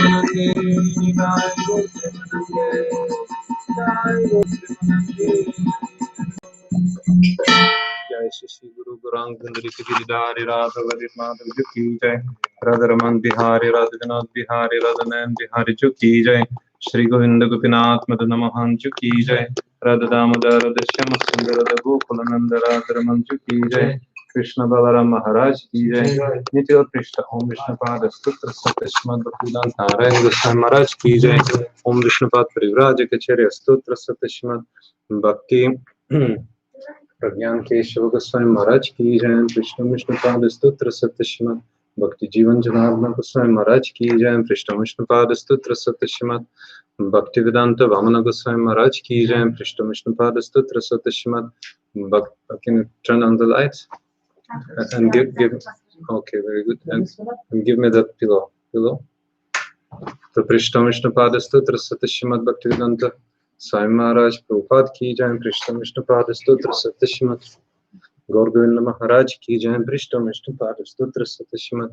जय श्री गुरु गौरांग गिरिधारी राघव माधव जी की जय। राधा रमन बिहारी राधनाथ बिहारी राधा नयन बिहारी जी की जय। श्री गोविंद गोपीनाथ मदन मोहन जी की जय। राधा दामोदर श्याम सुंदर गोकुल नंद राधा रमन जी की जय। कृष्ण बलराम महाराज की जय। नित्य पृष्ठ ओम विष्णुपाद स्तोत्र सतस्मद भक्तिदान नारायण गोस्वामी महाराज की जय। ओम विष्णुपाद परिव्राज कचर्य स्तोत्र सतस्मद भक्ति प्रज्ञान केशव गोस्वामी महाराज की जय। कृष्ण विष्णुपाद स्तोत्र सतस्मद भक्ति जीवन जनार्दन गोस्वामी महाराज की जय। कृष्ण विष्णुपाद स्तोत्र सतस्मद भक्ति वेदांत वामन गोस्वामी महाराज की जय। कृष्ण विष्णुपाद स्तोत्र सतस्मद can you turn on the lights and give okay, very good, and give me that pillow. तो कृष्ण विष्णुपाद स्तोत्र सतस्मद भक्ति वेदांत स्वामी महाराज प्रभुपाद की जय। कृष्ण विष्णुपाद स्तोत्र सतस्मद गौर गोविंद महाराज की जय। कृष्ण विष्णुपाद स्तोत्र सतस्मद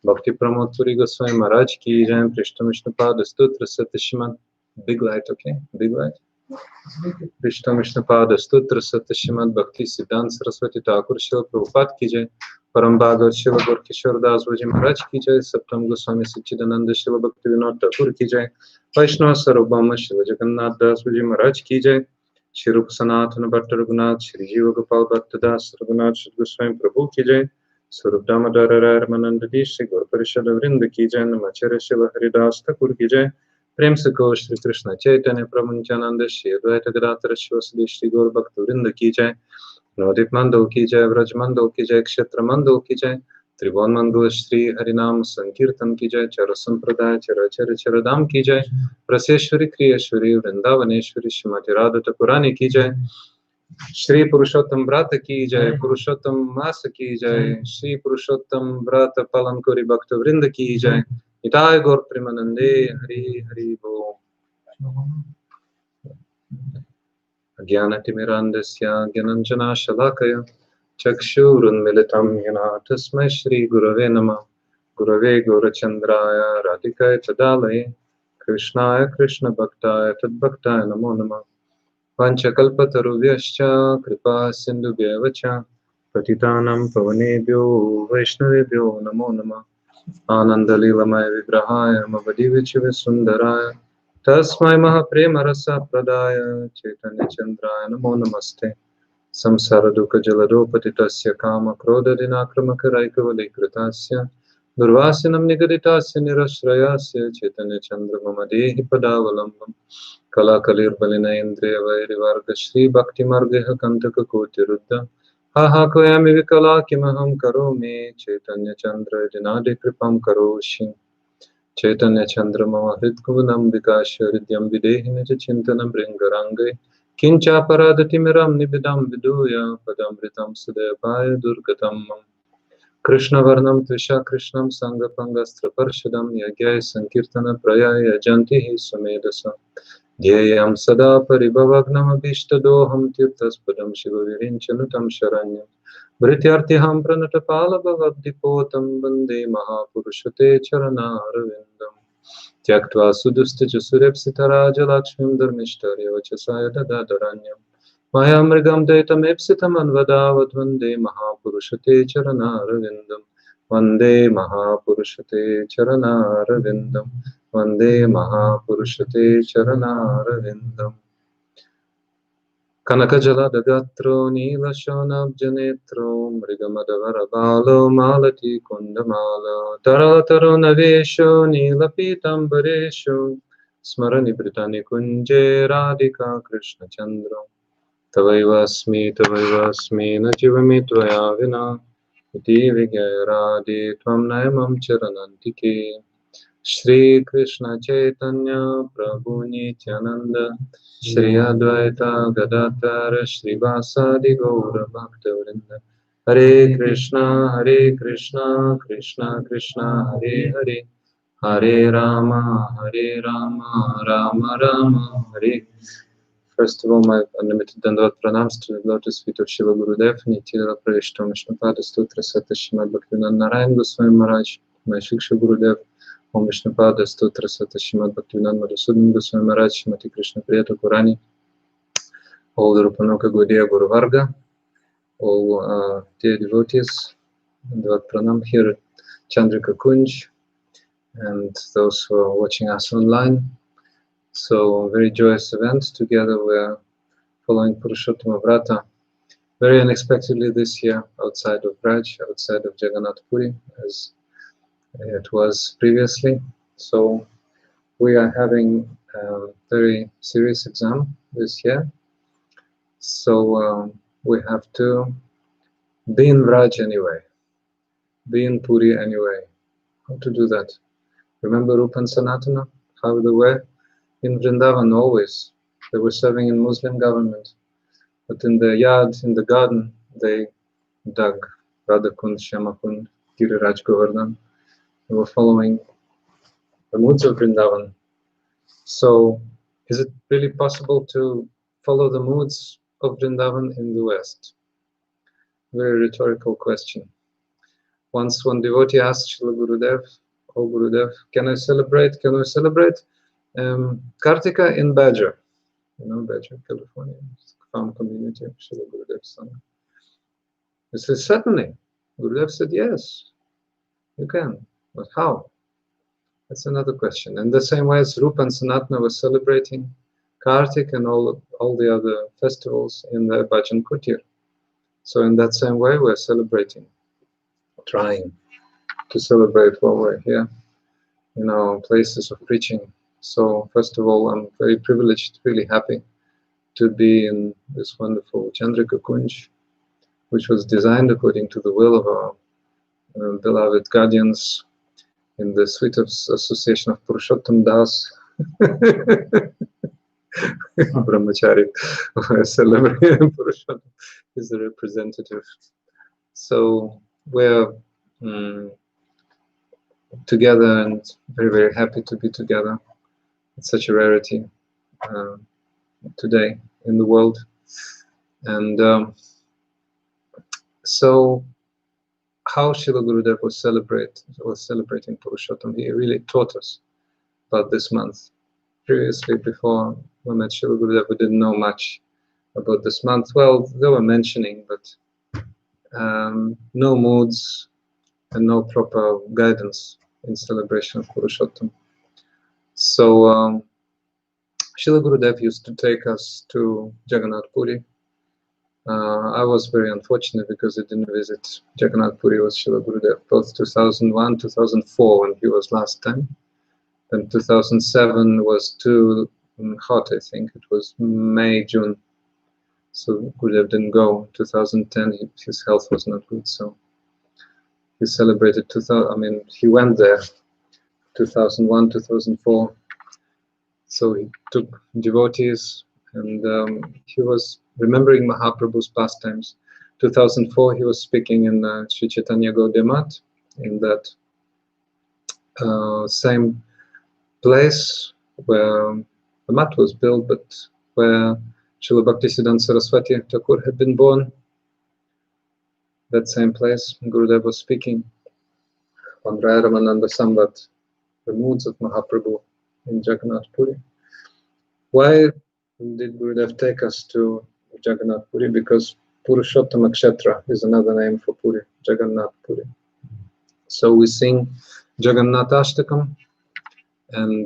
भक्ति प्रमोद पुरी गोस्वामी महाराज की जय। कृष्ण विष्णुपाद स्तोत्र सतस्मद big light, okay, big light. Krishna विष्णुपाद स्तोत्र सतस्मद भक्ति सिद्धांत सरस्वती ठाकुर शिल प्रभुपाद की जय। परम भागवत शिल गौर किशोर दास जी महाराज की जय। सप्तम गोस्वामी सच्चिदानंद शिल भक्ति विनोद ठाकुर की जय। वैष्णव सर्वभौम शिव जगन्नाथ दास जी महाराज की जय। श्री रूप सनातन भट्ट रघुनाथ श्री जीव गोपाल भक्त दास रघुनाथ गोस्वामी प्रभु की जय। स्वरूप दामोदर रमानंद श्री गौर परिषद वृंद की जय। नमाचार्य शिव हरिदास ठाकुर की जय। प्रेम से कहो श्री कृष्ण चैतन्य प्रभु नित्यानंद श्री अद्वैत गदाधर शिवासदि श्री गौर भक्त वृंद की जय। नवदीप मंडल की जय। व्रज मंडल की जय। क्षेत्र मंडल की जय। त्रिभुवन मंगल श्री हरिनाम संकीर्तन की जय। चर संप्रदाय चर चरधाम की जय। रसेश्वरी क्रियेश्वरी वृंदावनेश्वरी श्रीमती राधा ठाकुरानी की जय। श्री पुरुषोत्तम व्रत की जय। पुरुषोत्तम मास की जय। श्री पुरुषोत्तम व्रत पालन करी भक्त वृंद की जय। निताय गौर प्रेमानंदे हरि हरि बोल। अज्ञानतिमिरान्धस्य ज्ञानाञ्जनशलाकया चक्षुरुन्मिलितं येन तस्मै श्रीगुरवे नमः। गुरवे गौरचन्द्राय राधिकाय तदालये कृष्णाय कृष्णभक्ताय तद्भक्ताय नमो नमः। पञ्चकल्पतरुभ्यश्च कृपा सिन्धुभ्येव च पतितानां पावनेभ्यो वैष्णवेभ्यो नमो नमः। आनन्दलीलमय विग्रहाय मवधीविचिवसुन्दराय तस्मै महाप्रेमरसप्रदाय चैतन्यचन्द्राय नमो नमस्ते। संसारदुःखजलधोपतितस्य कामक्रोधदिनाक्रमकरैकवलीकृतस्य दुर्वासिनं निगदितस्य निरश्रयस्य चैतन्यचन्द्रमम देहि पदावलम्बम्। कलाकलिर्बलिनेन्द्रियवैरिवर्ग श्रीभक्तिमार्गः कण्टककोटिरुद्ध हाहाक्वयामि विकला किमहं करोमि। चैतन्यचन्द्र दिनादिकृपां करोषि। चैतन्यचन्द्र मम हृत्कुवनं विकास्य हृद्यं विदेहि निज चिन्तनं भृङ्गराङ्गे किञ्चापराधतिमिरं निबिदं विधूय पदामृतं सुदयपाय दुर्गतं मम। कृष्णवर्णं त्विषा कृष्णं सङ्गपङ्गस्त्रपर्शदं यज्ञाय सङ्कीर्तनप्रयाय यजन्ति हि सुमेधसा। ध्येयं सदा परिभवग्नमभीष्टदोहं तीर्थस्पदं शिवविरिञ्चनुतं शरण्यं। भृत्यार्तिहं प्रणतपालभवद्दिपोतं वन्दे महापुरुषते चरणारविन्दम्। त्यक्त्वा सुदुष्टचुरेप्सितराजलक्ष्मीं धर्मिष्ठर्यवचसा यददातरण्यं। मया मृगं दयितमेप्सितमन्वदावद्वन्दे महापुरुषते चरणारविन्दं। वन्दे महापुरुषते चरणारविन्दं। वन्दे महापुरुषते चरणारविन्दम्। कनकजलदगात्रो नीलशोणाब्जनेत्रो मृगमदवरबालो मालतीकुन्दमाला तरतरो नवेशो नीलपीताम्बरेशो स्मरनिभृतनिकुञ्जे राधिका कृष्णचन्द्रो। तवैव अस्मि न जीवमि त्वया विना इति विज्ञाय राधे त्वं नयमं चरणन्तिके। श्री कृष्ण चैतन्य प्रभु नित्यानंद श्री अद्वैता गदाधर श्रीवासादि गौर भक्तवृंद। हरे कृष्णा कृष्णा कृष्णा हरे हरे हरे राम राम राम हरे। First of all, my unlimited Dandavad pranams to the lotus feet of Shiva Gurudev, Nitya Prayishtam Vishnupada Stotra Sata Srimad Bhaktivinoda Narayan Goswami Maharaj, my Shiksha Gurudev, Om Vishnupada Stotra Sata Shrimad Bhaktivedanta Madhusudana Goswami Maharaj Shrimati Krishna Priyata Purani, all the Rupanuka Gaudiya Guru Varga, all dear devotees, and Pranam here at Chandrika Kunj, and those who are watching us online. So, very joyous event. Together we're following Purusottama-vrata very unexpectedly this year, outside of Braj, outside of Jagannath Puri, as it was previously. So we are having a very serious exam this year. So we have to be in Braj anyway, be in Puri anyway. How to do that? Remember Rupa and Sanatana? How they were in Vrindavan always. They were serving in Muslim government. But in the yard, in the garden, they dug Radhakund, Shyamakund, Giriraj Govardhan. They were following the moods of Vrindavan. So, is it really possible to follow the moods of Vrindavan in the West? Very rhetorical question. Once one devotee asked Srila Gurudev, "Oh Gurudev, can we celebrate Kartika in Badger?" You know, Badger, California, farm community of Srila Gurudev's son. He said, "Certainly." Gurudev said, "Yes, you can. But how?" That's another question. In the same way as Rupa and Sanatana were celebrating Kartik and all the other festivals in the Bhajan Kutir. So in that same way we're celebrating, trying to celebrate while we're here in our places of preaching. So first of all, I'm very privileged, really happy to be in this wonderful Chandrika Kunj, which was designed according to the will of our beloved guardians in the sweet association of Purushottam Das, Brahmachari, celebrating Purushottam is the representative. So we're together and very, very happy to be together. It's such a rarity today in the world. And so how Srila Gurudev was celebrating Purushottam, he really taught us about this month. Previously, before we met Srila Gurudev, we didn't know much about this month. Well, they were mentioning, but no moods and no proper guidance in celebration of Purushottam. So Srila Gurudev used to take us to Jagannath Puri. I was very unfortunate because I didn't visit Jagannath Puri with Srila Gurudev, both 2001, 2004 when he was last time. And 2007 was too hot, I think. It was May, June. So Gurudev didn't go. 2010, his health was not good, so he celebrated 2000. I mean, he went there 2001, 2004. So he took devotees, and he was remembering Mahaprabhu's pastimes. 2004, he was speaking in Sri Chaitanya Gaudiya Math, in that same place where the mat was built, but where Srila Bhaktisiddhanta Saraswati Thakur had been born. That same place, Gurudev was speaking on Raya Ramananda Samvat, the moods of Mahaprabhu in Jagannath Puri. Why did Gurudev take us to Jagannath Puri? Because Purusottama-kshetra is another name for Puri, Jagannath Puri. So we sing Jagannath Ashtakam, and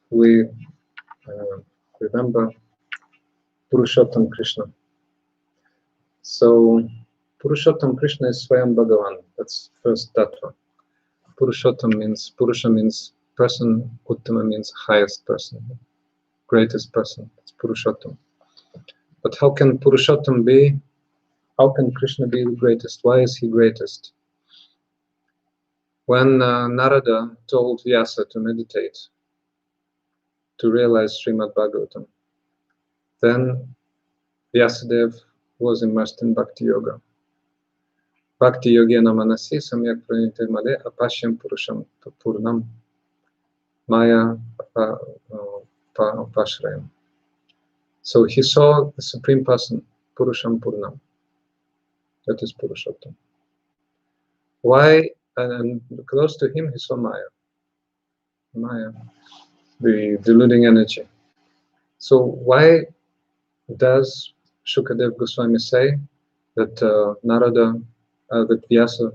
we remember Purushottam Krishna. So Purushottam Krishna is Swayam Bhagavan. That's first tattva. Purushottam means, Purusha means person, Uttama means highest person, greatest person. It's Purushottam. But how can Purushottam be, how can Krishna be the greatest? Why is he greatest? When Narada told Vyasa to meditate, to realize Srimad Bhagavatam, then Vyasadeva was immersed in Bhakti Yoga. Bhakti Yogena Manasi Samyak Pranite Male Apashyam Purusham Purnam Maya Pashrayam. So he saw the Supreme Person, Purusham Purnam. That is Purushottam. Why? And close to him he saw Maya. Maya, the deluding energy. So why does Shukadev Goswami say that Narada, that Vyasa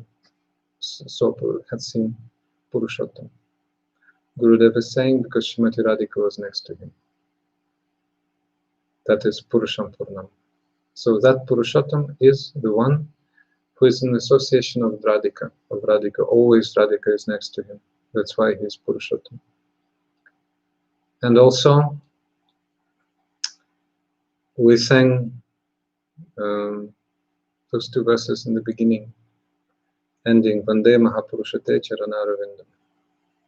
had seen Purushottam? Gurudev is saying because Srimati Radhika was next to him. That is Purusham Purnam. So that Purushottam is the one who is in association of Radhika. Always Radhika is next to him. That's why he is Purushottam. And also, we sang those two verses in the beginning, ending Vande Mahapurushate Charanaravinda.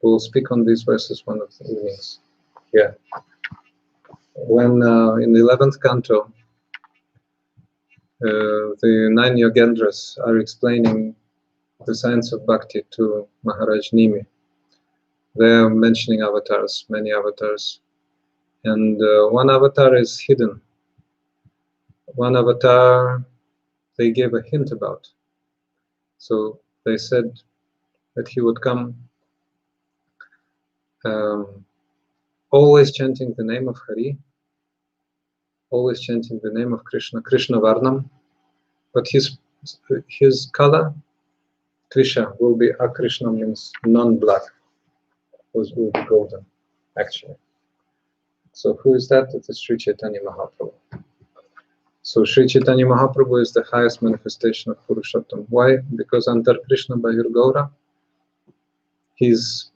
We'll speak on these verses one of the evenings. Yeah. When in the 11th canto, the 9 Yogendras are explaining the science of bhakti to Maharaj Nimi. They are mentioning avatars, many avatars. And one avatar is hidden. One avatar they gave a hint about. So they said that he would come always chanting the name of Hari, always chanting the name of Krishna, Krishna Varnam, but his color, Krishna, will be Akrishna, means non-black, will be golden, actually. So who is that? It is Sri Chaitanya Mahaprabhu. So Sri Chaitanya Mahaprabhu is the highest manifestation of Purushottam. Why? Because Antar Krishna Bahir Gaura, he's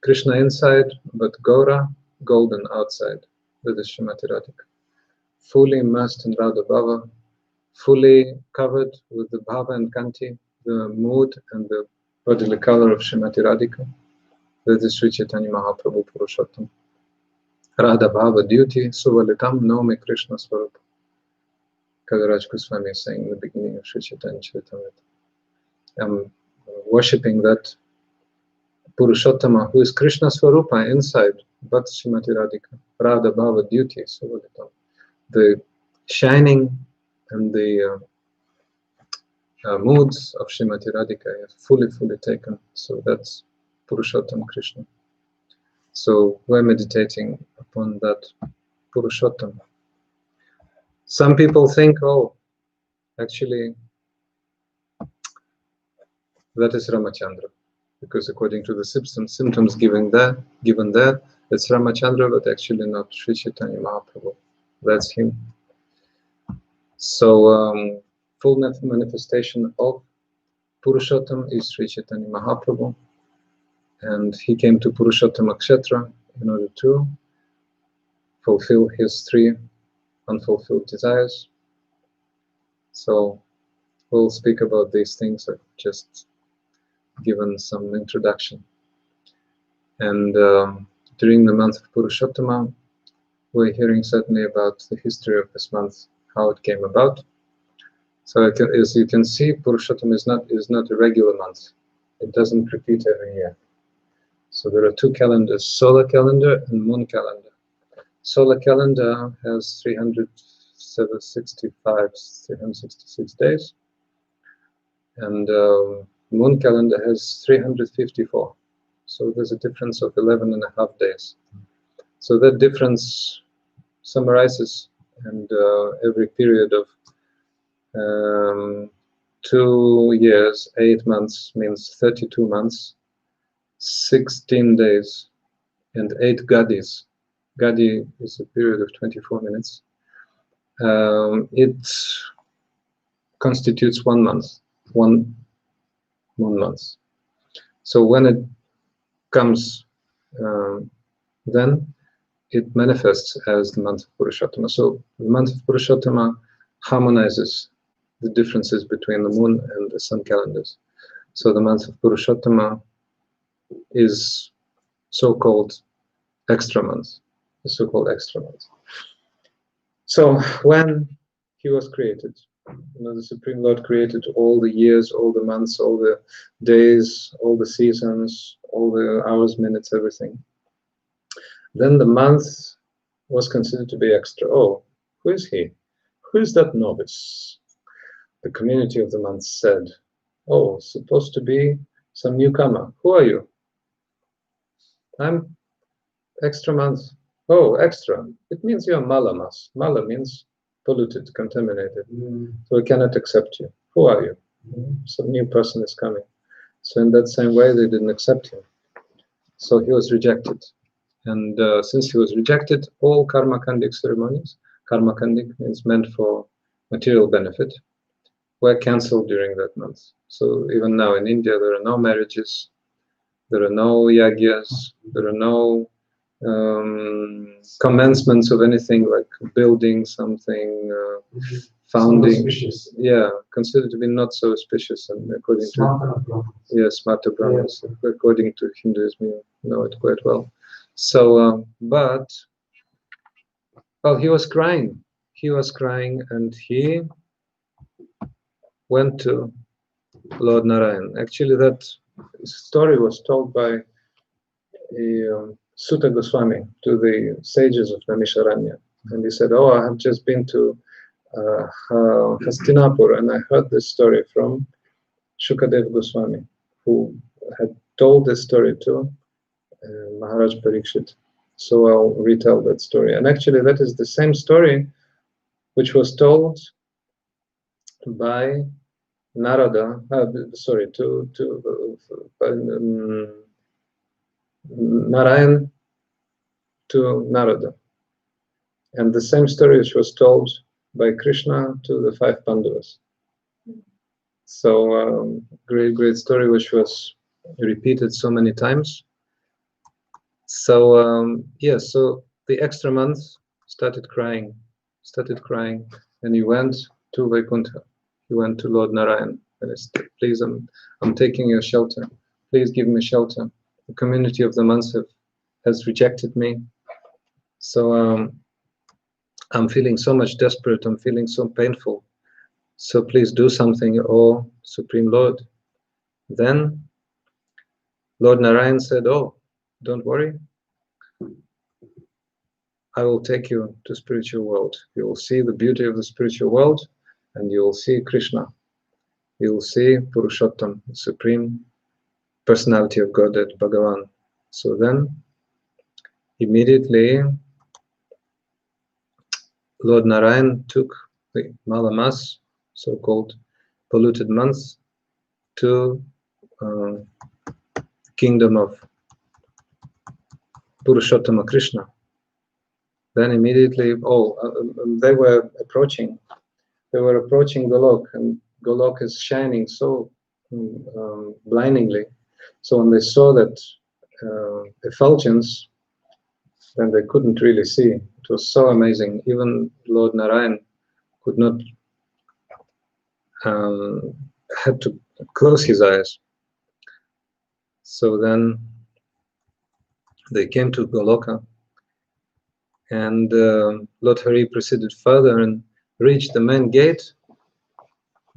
Krishna inside, but Gaura, golden outside. That is Srimati Radhika. Fully immersed in Radha Bhava, fully covered with the Bhava and Kanti, the mood and the bodily color of Srimati Radhika. That is Sri Chaitanya Mahaprabhu Purushottam. Radha Bhava duty, Suvalitam Nomi Krishna Swarupa. Kaviraj Goswami is saying in the beginning of Sri Chaitanya Charitamrita. I'm worshipping that Purushottama, who is Krishna Swarupa inside, but Srimati Radhika. Radha Bhava duty, Suvalitam. The shining and the moods of Srimati Radhika are fully taken. So that's Purushottam Krishna. So we're meditating upon that Purushottam. Some people think, oh, actually, that is Ramachandra, because according to the symptoms given there, it's Ramachandra, but actually not Sri Chaitanya Mahaprabhu. That's him. So full manifestation of Purushottam is Sri Chaitanya Mahaprabhu, and he came to Purushottama Kshetra in order to fulfill his 3 unfulfilled desires. So we'll speak about these things. I've just given some introduction. And during the month of Purushottama, we're hearing certainly about the history of this month, how it came about. So as you can see, Purushottama is not a regular month. It doesn't repeat every year. So there are 2 calendars, solar calendar and moon calendar. Solar calendar has 366 days, and moon calendar has 354. So there's a difference of 11.5 days. So that difference summarizes, and every period of 2 years, 8 months means 32 months, 16 days, and 8 gadis. Gadi is a period of 24 minutes. It constitutes 1 month, 1 moon month. So when it comes, then it manifests as the month of Purushottama. So the month of Purushottama harmonizes the differences between the moon and the sun calendars. So the month of Purushottama is so-called extra month. The so-called extra month. So when he was created, the Supreme Lord created all the years, all the months, all the days, all the seasons, all the hours, minutes, everything. Then the month was considered to be extra. Oh, who is he? Who is that novice? The community of the month said, oh, supposed to be some newcomer. Who are you? I'm extra month. Oh, extra. It means you're malamas. Mala means polluted, contaminated. So we cannot accept you. Who are you? Some new person is coming. So in that same way, they didn't accept him. So he was rejected. And since he was rejected, all karma-kandic ceremonies, karma-kandic means meant for material benefit, were cancelled during that month. So even now in India, there are no marriages, there are no yagyas, there are no commencements of anything like building something, founding. Yeah, considered to be not so auspicious, and according to Mata Brahmas, according to Hinduism, you know it quite well. So, but well, he was crying. He was crying, and he went to Lord Narayan. Actually, that story was told by Sutta Goswami to the sages of Naimisharanya. And he said, oh, I have just been to Hastinapur, and I heard this story from Shukadev Goswami, who had told this story to Maharaj Parikshit. So I'll retell that story. And actually, that is the same story which was told by Narada, Narayan to Narada. And the same story which was told by Krishna to the 5 Pandavas. So great story which was repeated so many times. So so the extra month started crying, and he went to Vaikuntha. He went to Lord Narayan and he said, please, I'm taking your shelter. Please give me shelter. The community of the monks has rejected me. So I'm feeling so much desperate. I'm feeling so painful. So please do something, O Supreme Lord. Then Lord Narayan said, oh, don't worry. I will take you to spiritual world. You will see the beauty of the spiritual world, and you will see Krishna. You will see Purusottama, the Supreme Personality of Godhead, Bhagavan. So then, immediately, Lord Narayan took the Malamas, so-called polluted months, to the kingdom of Purushottama Krishna. Then immediately, they were approaching Golok, and Golok is shining so blindingly. So when they saw that effulgence, then they couldn't really see. It was so amazing. Even Lord Narayan could not, had to close his eyes. So then they came to Goloka, and Lord Hari proceeded further and reached the main gate.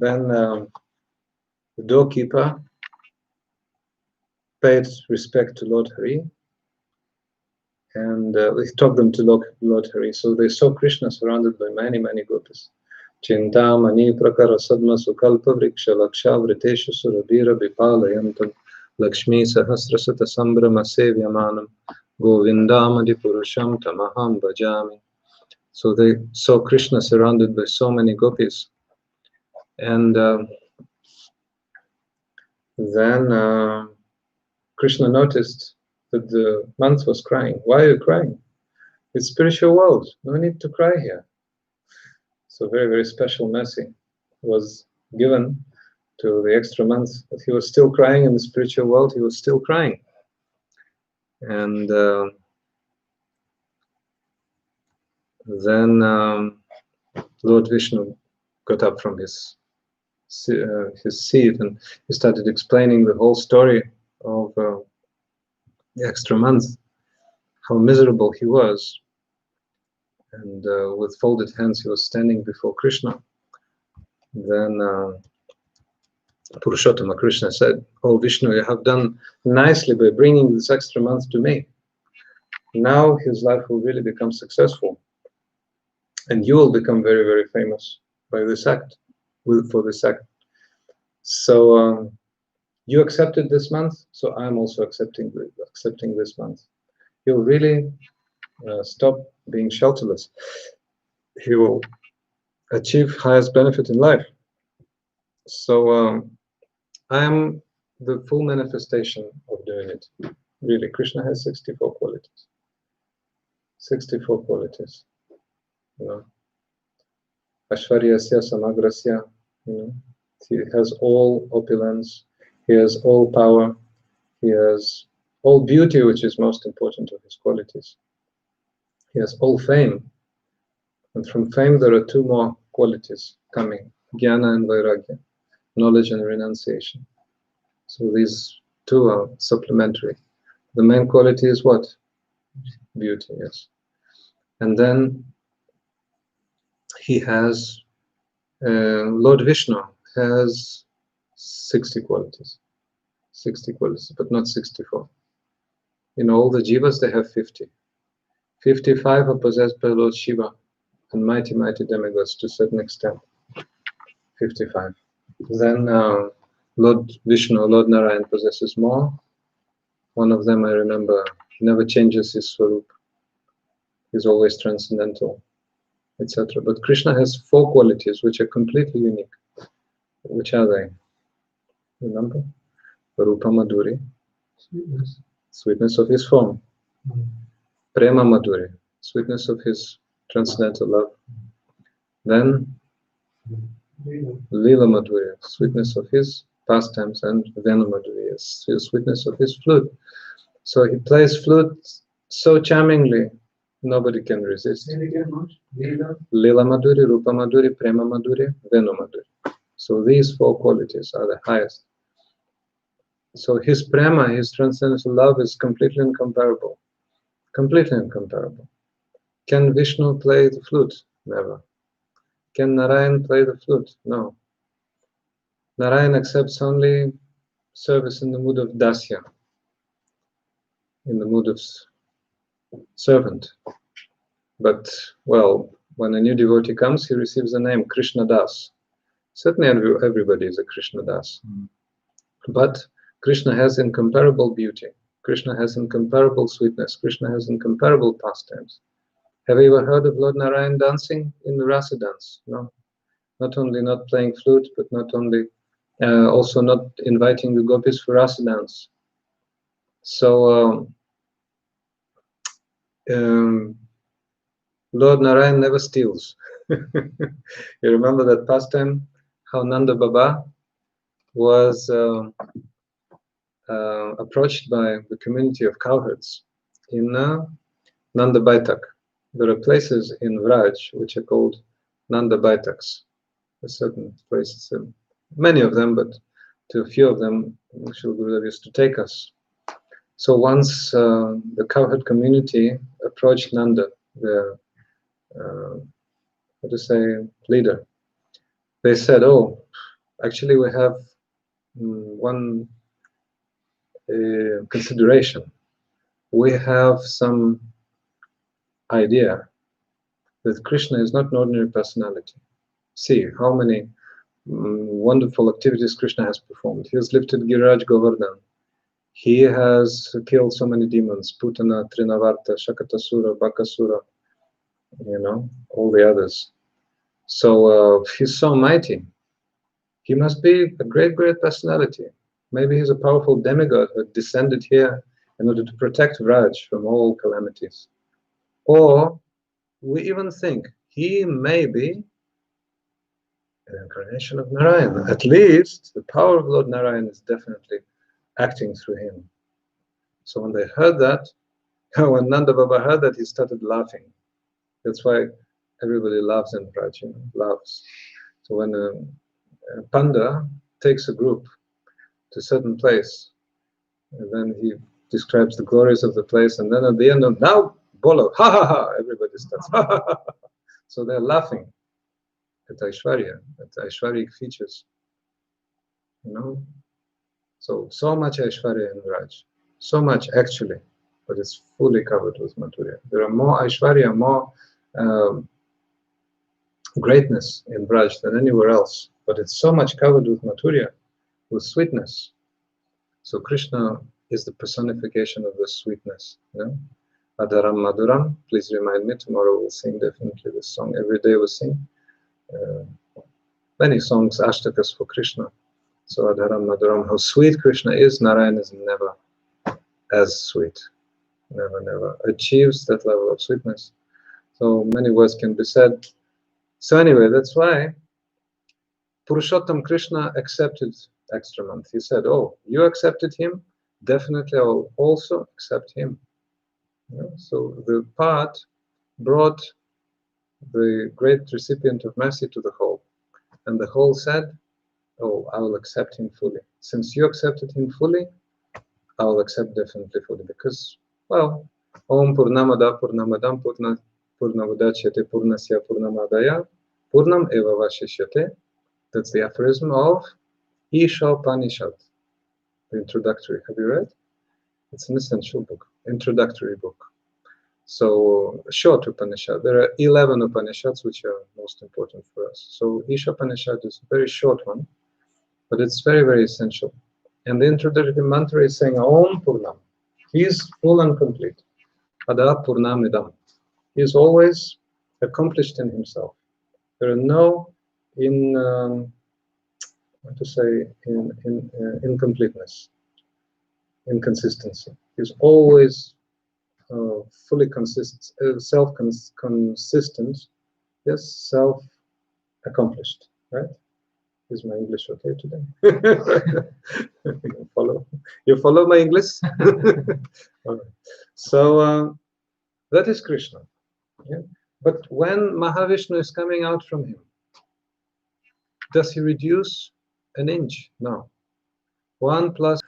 Then the doorkeeper paid respect to Lord Hari, and he took them to Lord Hari. So they saw Krishna surrounded by many gopis. Chintamani prakara sadma sukalpa vriksha laksha vritesha surabhira vipalayantam Lakshmi sahasrasata sambrama sevyamanam govindamadi purusham tamaham bhajami. So they saw Krishna surrounded by so many gopis. And then Krishna noticed that the monk was crying. Why are you crying? It's spiritual world. No need to cry here. So very special mercy was given to the extra month. But he was still crying in the spiritual world. He was still crying. And then Lord Vishnu got up from his seat, and he started explaining the whole story of the extra month, how miserable he was. And with folded hands he was standing before Krishna. Then Purushottama Krishna said, oh Vishnu, you have done nicely by bringing this extra month to me. Now his life will really become successful, and you will become very famous by this act, for this act. So you accepted this month, so I'm also accepting this month. He will really stop being shelterless. He will achieve highest benefit in life. So I am the full manifestation of doing it. Really, Krishna has 64 qualities. 64 qualities. You know, Ashvaryasya Samagrasya. You know, he has all opulence. He has all power. He has all beauty, which is most important of his qualities. He has all fame. And from fame, there are two more qualities coming: Jnana and Vairagya, knowledge and renunciation. So these two are supplementary. The main quality is what? Beauty, yes. And then he has, Lord Vishnu has 60 qualities. 60 qualities, but not 64. In all the jivas, they have 50. 55 are possessed by Lord Shiva and mighty, mighty demigods to a certain extent. 55. Then Lord Vishnu, Lord Narayan possesses more. One of them, I remember, never changes his swarup. He's always transcendental, etc. But Krishna has 4 qualities which are completely unique. Which are they? Remember? Rupa Madhuri, sweetness of his form. Prema Madhuri, sweetness of his transcendental love. Then Lila Madhuri, sweetness of his pastimes, and Venu Madhuri, sweetness of his flute. So he plays flute so charmingly, nobody can resist. Lila Madhuri, Rupa Madhuri, Prema Madhuri, Venu Madhuri. So these 4 qualities are the highest. So his prema, his transcendental love, is completely incomparable. Completely incomparable. Can Vishnu play the flute? Never. Can Narayan play the flute? No. Narayan accepts only service in the mood of dasya, in the mood of servant. But, well, when a new devotee comes, he receives the name Krishna Das. Certainly everybody is a Krishna Das. But Krishna has incomparable beauty. Krishna has incomparable sweetness. Krishna has incomparable pastimes. Have you ever heard of Lord Narayan dancing in the rasa dance? No. Not only not playing flute, but not only, also not inviting the gopis for rasa dance. So Lord Narayan never steals. You remember that pastime, how Nanda Baba was approached by the community of cowherds in Nanda Baitak. There are places in Vraj which are called Nanda Baitaks. Certain places, many of them, but to a few of them, Srila Gurudev used to take us. So once the cowherd community approached Nanda, the leader, they said, "Oh, actually, we have one consideration. We have some idea that Krishna is not an ordinary personality. See how many wonderful activities Krishna has performed. He has lifted Giriraj Govardhan. He has killed so many demons, Putana, Trinavarta, Shakatasura, Bakasura, all the others. So he's so mighty. He must be a great, great personality. Maybe he's a powerful demigod who descended here in order to protect Vraj from all calamities. Or we even think he may be an incarnation of Narayan. At least the power of Lord Narayan is definitely acting through him." So when they heard that, when Nanda Baba heard that, he started laughing. That's why everybody loves in Vraj, loves. So when a panda takes a group to a certain place, and then he describes the glories of the place, and then at the end of, "Now, bolo, ha ha ha," everybody starts, ha ha ha. So they're laughing at Aishwarya, at Aishwaryic features, So much Aishwarya in Vraj, so much actually, but it's fully covered with Madhurya. There are more Aishwarya, more greatness in Vraj than anywhere else, but it's so much covered with Madhurya, with sweetness. So Krishna is the personification of the sweetness. Adharam Madhuram. Please remind me, tomorrow we'll sing definitely this song. Every day we'll sing. Many songs, Ashtakas for Krishna. So Adharam Madhuram, how sweet Krishna is, Narayan is never as sweet. Never, never achieves that level of sweetness. So many words can be said. So anyway, that's why Purushottam Krishna accepted extra month. He said, oh, you accepted him, definitely I will also accept him. So the part brought the great recipient of mercy to the whole. And the whole said, oh, I will accept him fully. Since you accepted him fully, I will accept definitely fully. Because, well, Om Purnamada Purnamadam Purnamudachyate Purnasya Purnamadaya Purnam Eva Vashishyate. That's the aphorism of Isha Upanishad, the introductory. Have you read? It's an essential book, introductory book. So, short Upanishad. There are 11 Upanishads which are most important for us. So, Isha Upanishad is a very short one, but it's very, very essential. And the introductory mantra is saying Om Purnam. He is full and complete. Ada Purnam Idam. He is always accomplished in himself. There are no incompleteness, inconsistency. He's always fully self-consistent, yes, self-accomplished, right? Is my English okay today? You follow my English? All right. So that is Krishna. Yeah? But when Mahavishnu is coming out from him, does he reduce an inch? No. 1 plus,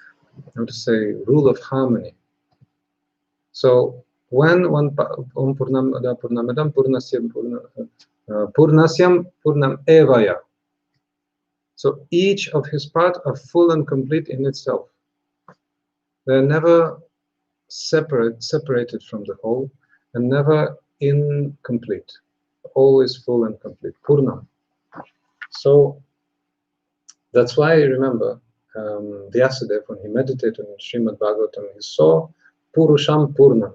how to say, rule of harmony. So when one Om Purnam Ada Purnamadam Purnasyam Purnam Evaya. So each of his parts are full and complete in itself. They're never separated from the whole, and never incomplete. Always full and complete. Purnam. So that's why I remember Vyasadeva, when he meditated on Srimad Bhagavatam, he saw Purusham Purnam,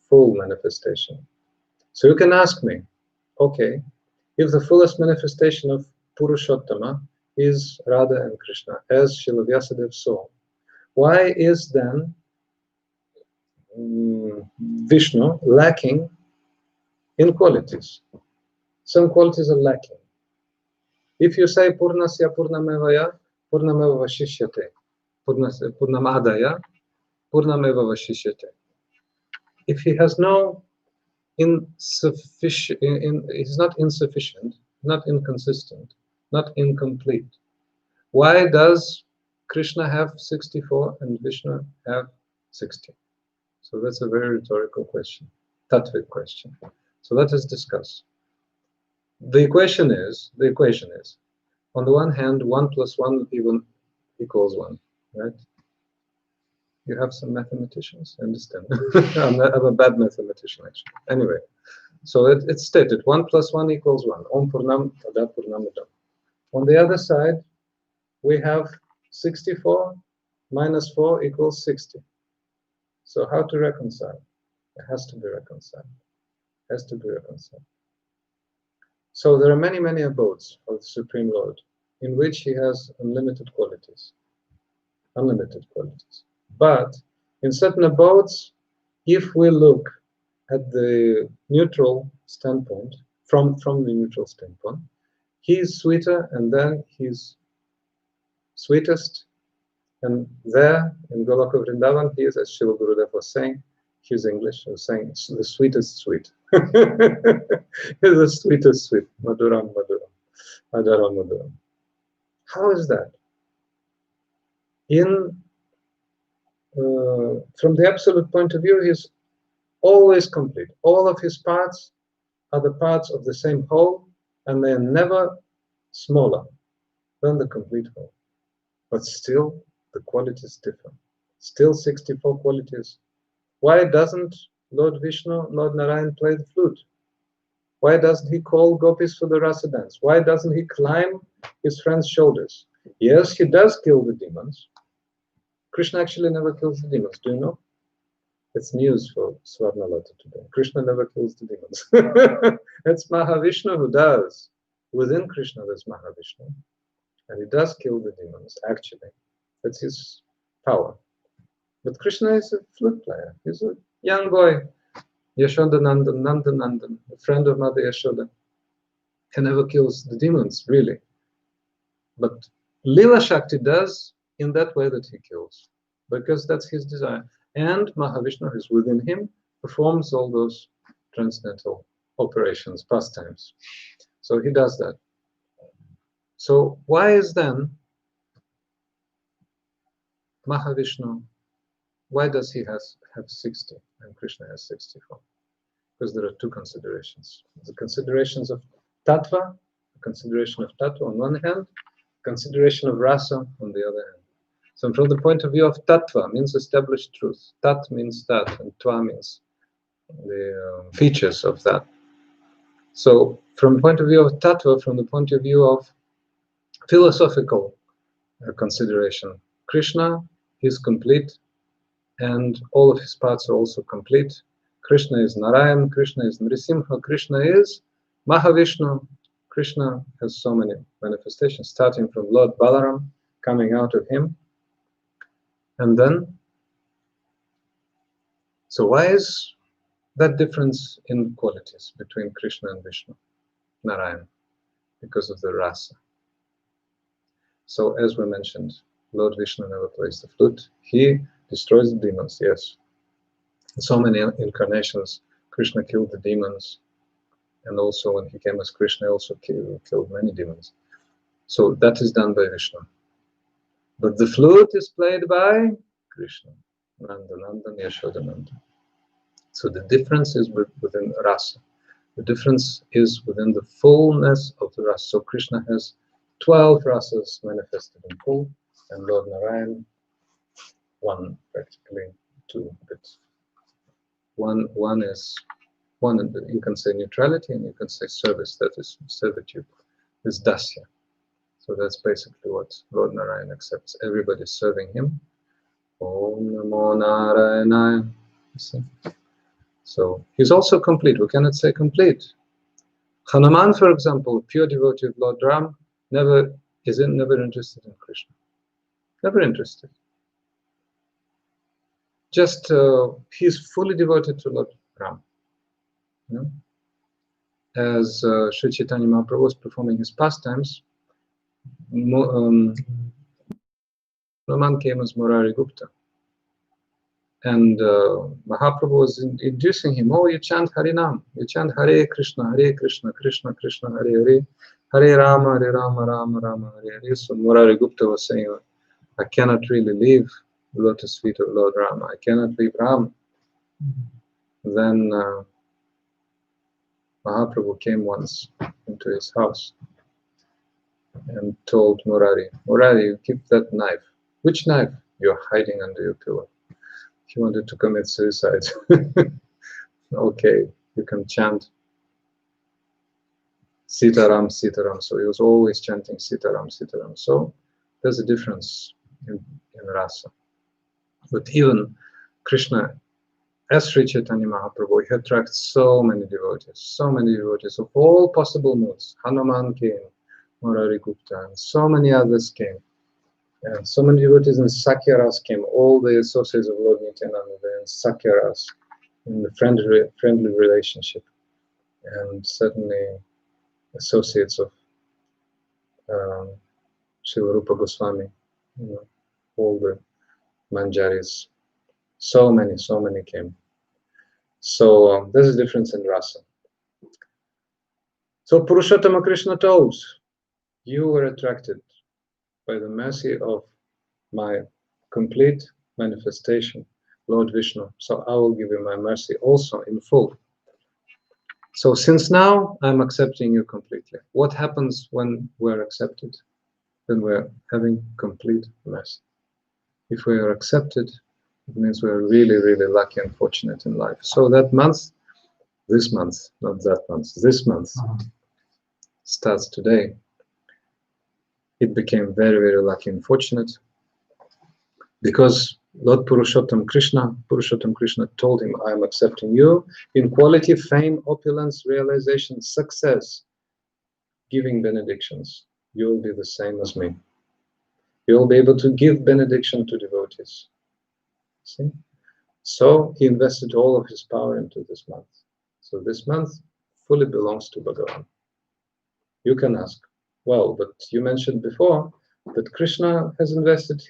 full manifestation. So you can ask me, okay, if the fullest manifestation of Purushottama is Radha and Krishna, as Srila Vyasadeva saw, why is then Vishnu lacking in qualities? Some qualities are lacking. If you say Purnasya Purnamevaya Purnameva Vashishyate, Purnamadaya Purnameva Vashishyate, if he has no insufficient, he's not insufficient, not inconsistent, not incomplete, why does Krishna have 64 and Vishnu have 60? So that's a very rhetorical question, tattvic question. So let us discuss. The equation is, on the one hand, 1 plus 1 even equals 1, right? You have some mathematicians, I understand. I'm a bad mathematician, actually. Anyway, so it's stated, 1 plus 1 equals 1. Om Purnam Ada Purnamidam. On the other side, we have 64 minus 4 equals 60. So how to reconcile? It has to be reconciled. It has to be reconciled. So there are many, many abodes of the Supreme Lord in which he has unlimited qualities. Unlimited qualities. But in certain abodes, if we look at the neutral standpoint, from the neutral standpoint, he is sweeter, and then he's sweetest, and there in Goloka Vrindavan, he is, as Srila Gurudev was saying, he's English, was saying, the sweetest sweet. He's the sweetest sweet. Madhuram, Madhuram. Madhuram, Madhuram. How is that? From the absolute point of view, he's always complete. All of his parts are the parts of the same whole, and they are never smaller than the complete whole. But still, the qualities differ. Still 64 qualities. Why doesn't Lord Vishnu, Lord Narayan play the flute? Why doesn't he call gopis for the rasa dance? Why doesn't he climb his friend's shoulders? Yes, he does kill the demons. Krishna actually never kills the demons, do you know? It's news for Swarnalata today. Krishna never kills the demons. It's Mahavishnu who does. Within Krishna there's Mahavishnu. And he does kill the demons, actually. That's his power. But Krishna is a flute player. He's a young boy. Yashoda Nandan, a friend of Mother Yashoda. He never kills the demons, really. But Lila Shakti does in that way that he kills, because that's his desire. And Mahavishnu is within him, performs all those transcendental operations, pastimes. So he does that. So why is then Mahavishnu, why does he have 60 and Krishna has 64? Because there are two considerations. The considerations of tattva, the consideration of tattva on one hand, consideration of rasa on the other hand. So from the point of view of tattva, means established truth. Tat means that, and tva means the features of that. So from the point of view of tattva, from the point of view of philosophical consideration, Krishna is complete, and all of his parts are also complete. Krishna is Narayan, Krishna is Nrisimha, Krishna is Mahavishnu. Krishna has so many manifestations, starting from Lord Balaram, coming out of him. And then, so why is that difference in qualities between Krishna and Vishnu, Narayan? Because of the rasa. So as we mentioned, Lord Vishnu never plays the flute. He destroys the demons, yes. In so many incarnations, Krishna killed the demons. And also when he came as Krishna, he also killed many demons. So that is done by Vishnu. But the flute is played by Krishna. Nandanandan, Yashodanandan. So the difference is within rasa. The difference is within the fullness of the rasa. So Krishna has 12 rasas manifested in full, and Lord Narayan, one practically, two bits. One you can say neutrality, and you can say service, that is servitude, is dasya. So that's basically what Lord Narayan accepts. Everybody's serving him. Om Namo Narayanaya. So he's also complete. We cannot say complete. Hanuman, for example, pure devotee of Lord Ram, never interested in Krishna. Never interested. Just he's fully devoted to Lord Ram. You know? As Sri Chaitanya Mahaprabhu was performing his pastimes, Hanuman came as Murari Gupta. And Mahaprabhu was inducing him, oh, you chant Harinam, you chant Hare Krishna, Krishna Krishna, Hare Hare, Hare Rama, Rama Rama, Hare Hare. So Murari Gupta was saying, I cannot really leave the lotus feet of Lord Rama, I cannot leave Ram. Then Mahaprabhu came once into his house and told Murari, you keep that knife. Which knife? You're hiding under your pillow. He wanted to commit suicide. Okay, you can chant Sitaram, Sitaram. So he was always chanting Sitaram, Sitaram. So there's a difference in rasa. But even Krishna, as Sri Chaitanya Mahaprabhu, he attracts so many devotees of all possible moods. Hanuman came, Murari Gupta, and so many others came. And so many devotees in Sakyaras came, all the associates of Lord Nityananda were in Sakyaras, in the friendly relationship, and certainly associates of Srila Rupa Goswami, you know, all the Manjaris, so many came. So there's a difference in rasa. So Purushottama Krishna told, you were attracted by the mercy of my complete manifestation, Lord Vishnu. So I will give you my mercy also in full. So since now I'm accepting you completely. What happens when we're accepted? Then we're having complete mercy. If we are accepted, it means we're really, really lucky and fortunate in life. So that month, this month, not that month, this month starts today. It became very, very lucky and fortunate because Lord Purushottam Krishna told him, I am accepting you in quality, fame, opulence, realization, success, giving benedictions. You will be the same as me. You will be able to give benediction to devotees. See? So he invested all of his power into this month. So this month fully belongs to Bhagavan. You can ask, well, but you mentioned before that Krishna has invested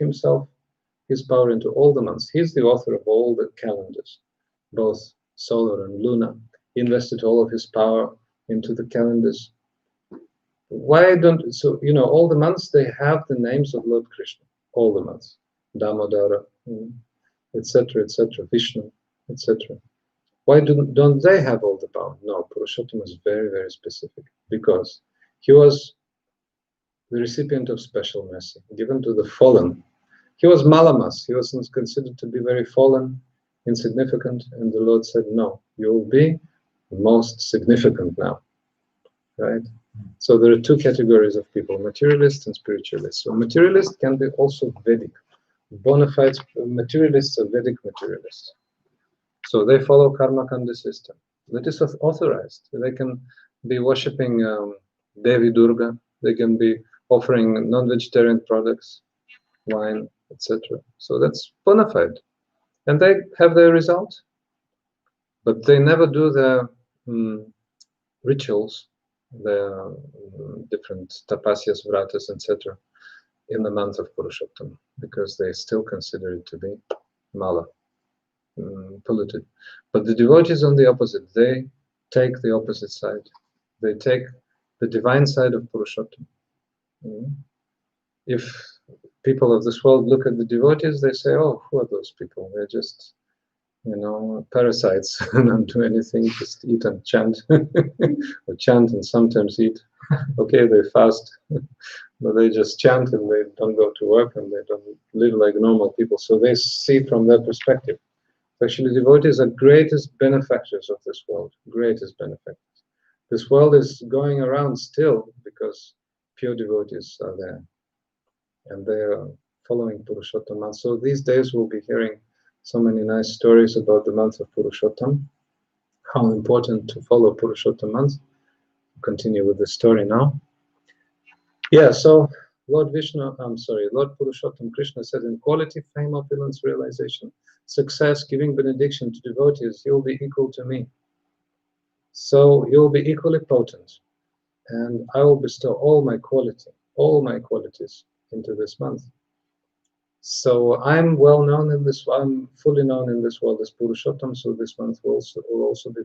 his power into all the months. He's the author of all the calendars, both solar and lunar. He invested all of his power into the calendars. Why don't, so, all the months, they have the names of Lord Krishna, all the months, Damodara, etc., Vishnu, etc. Why don't they have all the power? No, Purushottam is very, very specific, because he was the recipient of special mercy, given to the fallen. He was Malamas, he was considered to be very fallen, insignificant, and the Lord said, no, you will be the most significant now, right? So there are two categories of people, materialists and spiritualists. So materialists can be also Vedic. Bona fide materialists are Vedic materialists. So they follow karma kanda system. That is authorized. They can be worshipping Devi Durga. They can be offering non-vegetarian products, wine, etc. So that's bona fide. And they have their result. But they never do their rituals, their different tapasyas, vratas, etc. in the month of Purushottam, because they still consider it to be mala, polluted. But the devotees on the opposite, they take the opposite side. They take the divine side of Purushottam. If people of this world look at the devotees, they say, oh, who are those people? They're just, parasites, not do anything, just eat and chant, or chant and sometimes eat. Okay, they fast, but they just chant and they don't go to work and they don't live like normal people. So they see from their perspective. Actually, devotees are greatest benefactors of this world, greatest benefactors. This world is going around still because pure devotees are there, and they are following Purushottam. So these days we'll be hearing so many nice stories about the month of Purushottam, how important to follow Purushottam month. Continue with the story now. Yeah, so Lord Purushottam Krishna said, in quality, fame, opulence, realization, success, giving benediction to devotees, you'll be equal to me. So you'll be equally potent, and I will bestow all my qualities into this month. So I'm well known in this, I'm fully known in this world as Purushottam, so this month will also be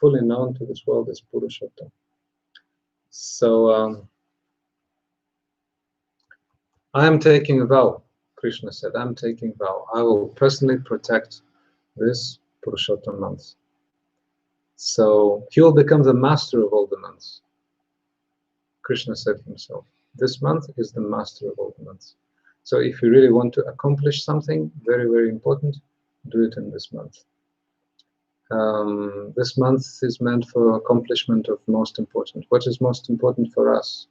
fully known to this world as Purushottam. So I'm taking a vow, Krishna said, I'm taking a vow. I will personally protect this Purushottam month. So he will become the master of all the months. Krishna said himself, this month is the master of all the months. So if you really want to accomplish something very, very important, do it in this month. This month is meant for accomplishment of most important. What is most important for us?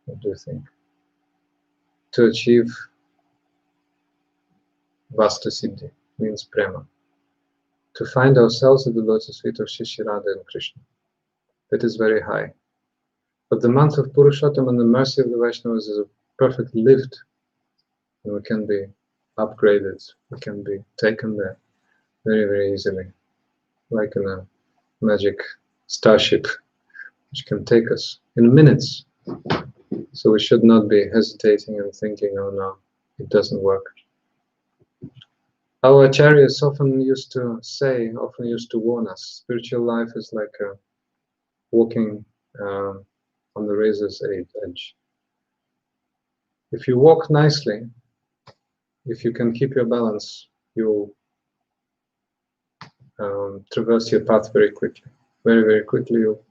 What do you think? To achieve Vasta Siddhi, means prema. To find ourselves at the lotus feet of Shri Radha and Krishna. That is very high. But the month of Purushottam and the mercy of the Vaishnavas is a perfect lift. And we can be upgraded, we can be taken there very, very easily, like in a magic starship, which can take us in minutes. So we should not be hesitating and thinking, oh no, it doesn't work. Our acharyas often used to warn us, spiritual life is like walking on the razor's edge. If you walk nicely, if you can keep your balance, you'll traverse your path very quickly. Very, very quickly you'll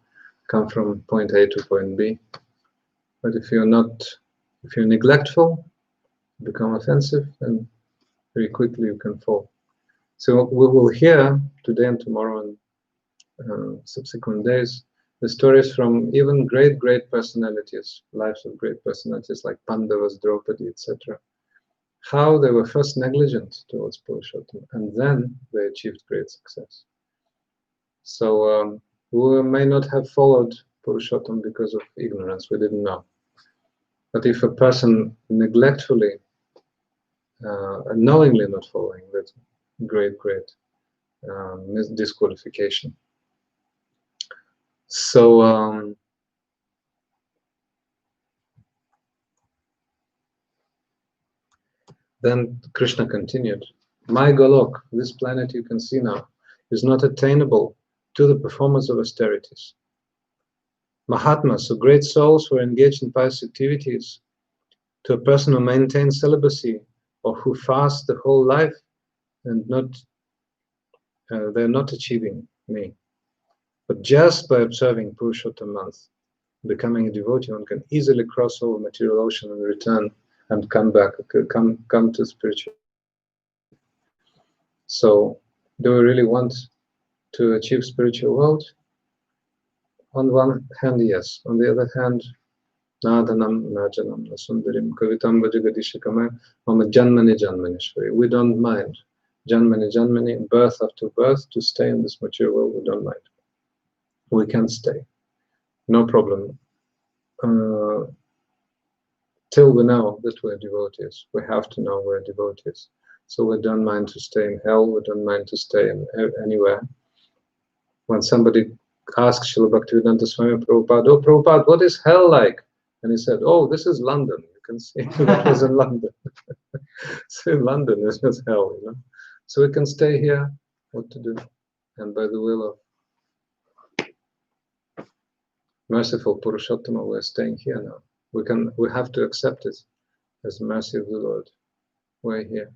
come from point A to point B. But if you're neglectful, become offensive, then very quickly you can fall. So we will hear today and tomorrow and subsequent days the stories from even great personalities, lives of great personalities like Pandavas, Draupadi, etc. how they were first negligent towards Purushottam, and then they achieved great success. So we may not have followed Purushottam because of ignorance, we didn't know. But if a person neglectfully, knowingly not following, that's great disqualification. So then Krishna continued, my Golok, this planet you can see now, is not attainable to the performance of austerities. Mahatmas, so great souls who are engaged in pious activities, to a person who maintains celibacy or who fasts the whole life, and they're not achieving me. But just by observing Purushottam month, becoming a devotee, one can easily cross over material ocean and return and come back, come to spiritual. So, do we really want to achieve spiritual world? On one hand, yes. On the other hand, Nadanam Najanam Nasundarim Kavitam Vajagadishikama Mama Janmani Janmanishwari. We don't mind Janmani Janmani, birth after birth, to stay in this material world, we don't mind. We can stay. No problem. Till we know that we're devotees. We have to know we're devotees. So we don't mind to stay in hell, we don't mind to stay anywhere. When somebody asked Srila Bhaktivedanta Swami Prabhupada, oh Prabhupada, what is hell like? And he said, oh, this is London. You can see that was in London. So in London, there's just hell, you know. So we can stay here, what to do? And by the will of merciful Purushottama, we're staying here now. We have to accept it as the mercy of the Lord. We're here.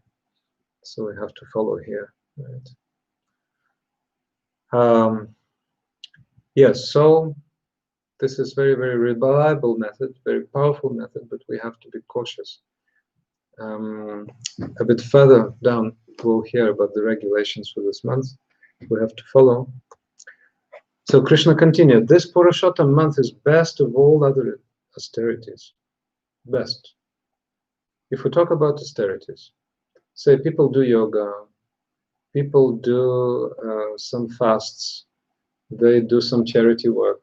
So we have to follow here, right? Yes, so this is very, very reliable method, very powerful method, but we have to be cautious. A bit further down, we'll hear about the regulations for this month. We have to follow. So Krishna continued, this Purushottam month is best of all other austerities. Best. If we talk about austerities, say people do yoga, people do some fasts, they do some charity work.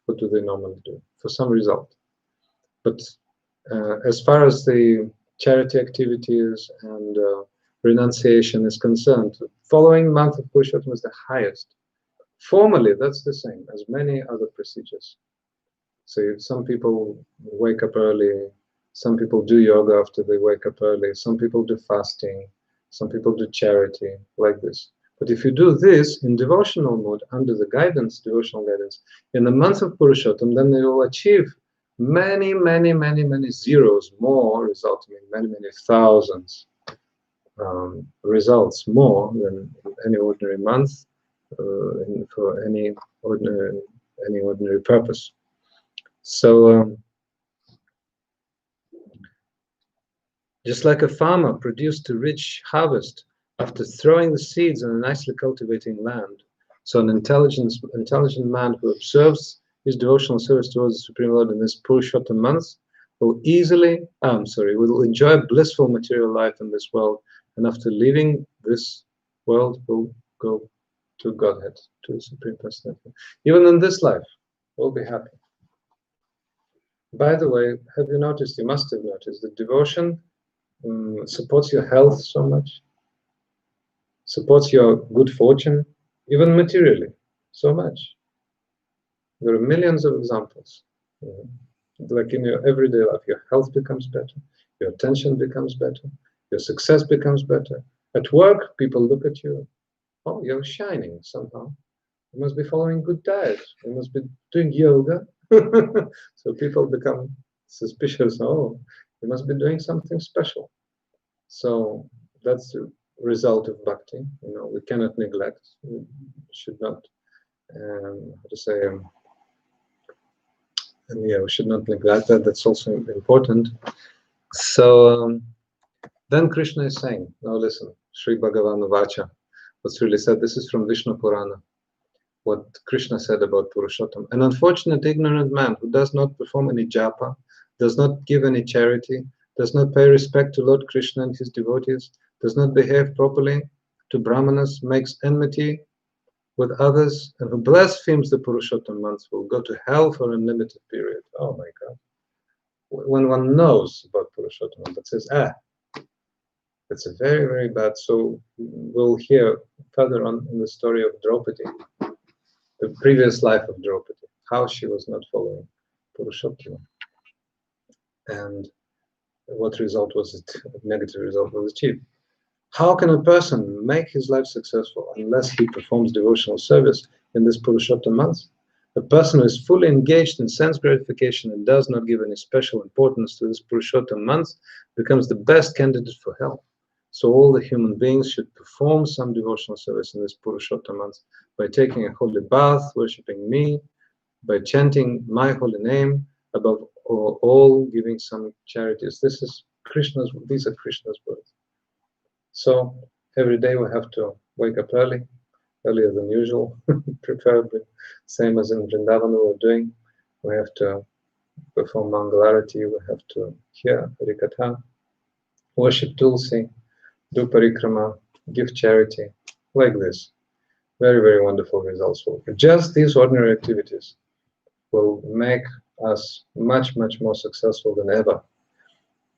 What do they normally do? For some result. But as far as the charity activities and renunciation is concerned, following month of Purushottam is the highest. Formally, that's the same as many other procedures. So some people wake up early, some people do yoga after they wake up early, some people do fasting, some people do charity, like this. But if you do this in devotional mode, under the guidance, devotional guidance, in the month of Purushottam, then you will achieve many, many, many, many zeros more, resulting in many, many thousands results more than any ordinary month for any ordinary purpose. So just like a farmer produced a rich harvest after throwing the seeds in a nicely cultivating land, so an intelligent man who observes his devotional service towards the Supreme Lord in this Purushottam month will will enjoy blissful material life in this world, and after leaving this world will go to Godhead, to the Supreme Personality. Even in this life, we'll be happy. By the way, have you noticed, you must have noticed, that devotion supports your health so much, supports your good fortune, even materially, so much. There are millions of examples. Like in your everyday life, your health becomes better, your attention becomes better, your success becomes better. At work, people look at you, oh, you're shining somehow. You must be following good diet. You must be doing yoga. So people become suspicious, oh, you must be doing something special. So that's the result of bhakti. We cannot neglect. We should not, we should not neglect that. That's also important. So then Krishna is saying, now listen, Sri Bhagavan-Vacha, what's really said. This is from Vishnu Purana. What Krishna said about Purushottam. An unfortunate ignorant man who does not perform any japa, does not give any charity, does not pay respect to Lord Krishna and his devotees, does not behave properly to Brahmanas, makes enmity with others, and who blasphemes the Purushottam months will go to hell for a limited period. Oh my God. When one knows about Purushottam, but says, it's a very, very bad. So we'll hear further on in the story of Draupadi, the previous life of Draupadi, how she was not following Purushottam, and what result was it, a negative result was achieved. How can a person make his life successful unless he performs devotional service in this Purushottam month? A person who is fully engaged in sense gratification and does not give any special importance to this Purushottam month becomes the best candidate for hell. So all the human beings should perform some devotional service in this Purushottam month by taking a holy bath, worshipping me, by chanting my holy name, above all giving some charities. These are Krishna's words. So every day we have to wake up earlier than usual, preferably, same as in Vrindavan we were doing. We have to perform Mangalarati, we have to hear Harikatha, worship Tulsi, do parikrama, give charity, like this. Very, very wonderful results. Just these ordinary activities will make us much, much more successful than ever.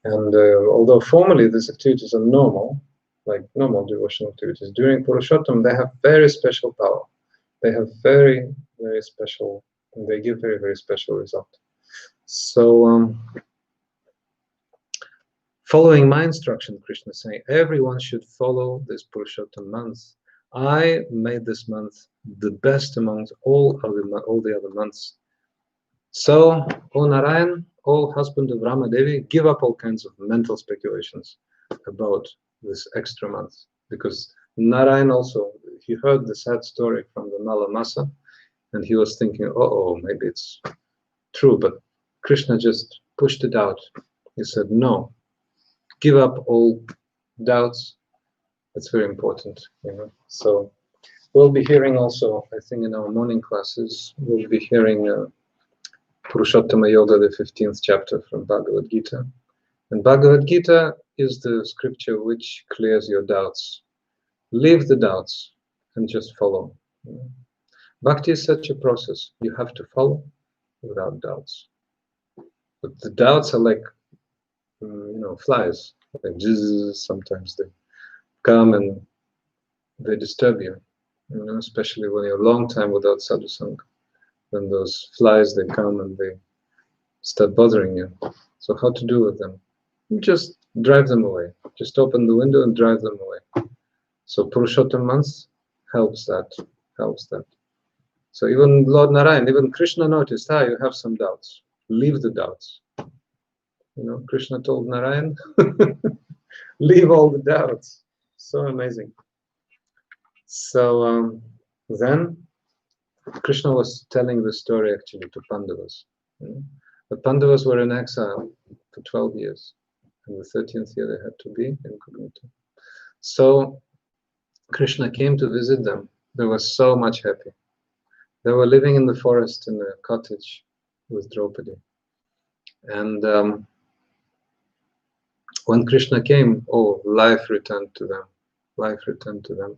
And although formally these activities are normal, like normal devotional activities, during Purushottam they have very special power. They have very, very special, and they give very, very special result. So following my instruction, Krishna is saying, everyone should follow this Purushottam month. I made this month the best amongst all the other months. So, O Narayan, O husband of Rama Devi, give up all kinds of mental speculations about this extra month. Because Narayan also, he heard the sad story from the Nala Masa, and he was thinking, maybe it's true, but Krishna just pushed it out. He said, no, give up all doubts. That's very important, So we'll be hearing also, I think in our morning classes, we'll be hearing Purushottama Yoga, the 15th chapter from Bhagavad-Gita. And Bhagavad-Gita is the scripture which clears your doubts. Leave the doubts and just follow. Bhakti is such a process. You have to follow without doubts. But the doubts are like, flies. Like sometimes they come and they disturb you. Especially when you're a long time without sadhusanga. Then those flies, they come and they start bothering you. So how to do with them? You just drive them away. Just open the window and drive them away. So Purushottam month helps that. So even Lord Narayan, even Krishna noticed, you have some doubts. Leave the doubts. Krishna told Narayan, leave all the doubts. So amazing. So then Krishna was telling the story actually to Pandavas. The Pandavas were in exile for 12 years. And the 13th year they had to be incognito. So Krishna came to visit them. They were so much happy. They were living in the forest in a cottage with Draupadi. And when Krishna came, life returned to them. Life returned to them.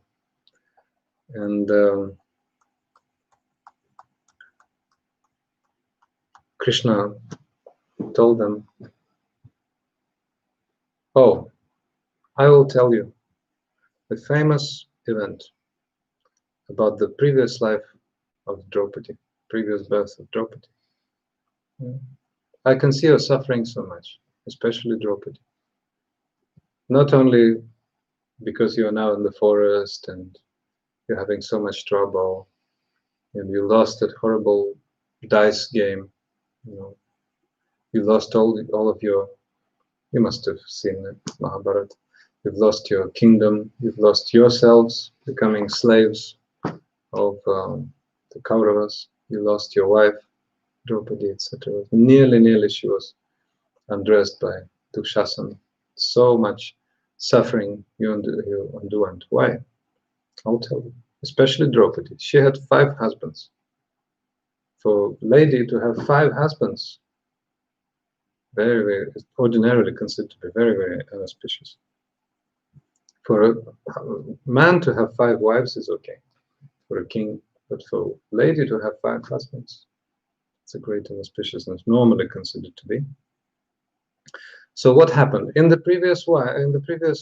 And Krishna told them, I will tell you the famous event about the previous life of Draupadi, previous birth of Draupadi. I can see you're suffering so much, especially Draupadi. Not only because you're now in the forest and you're having so much trouble, and you lost that horrible dice game, you lost all of your, you must have seen it, Mahabharata. You've lost your kingdom, you've lost yourselves, becoming slaves of the Kauravas. You lost your wife, Draupadi, etc. Nearly she was undressed by Dukshasana. So much suffering you underwent. Why? I'll tell you. Especially Draupadi. She had 5 husbands. For a lady to have 5 husbands, very, very, ordinarily considered to be very, very inauspicious. For a man to have 5 wives is okay, for a king, but for a lady to have 5 husbands, it's a great inauspiciousness, normally considered to be. So what happened? In the previous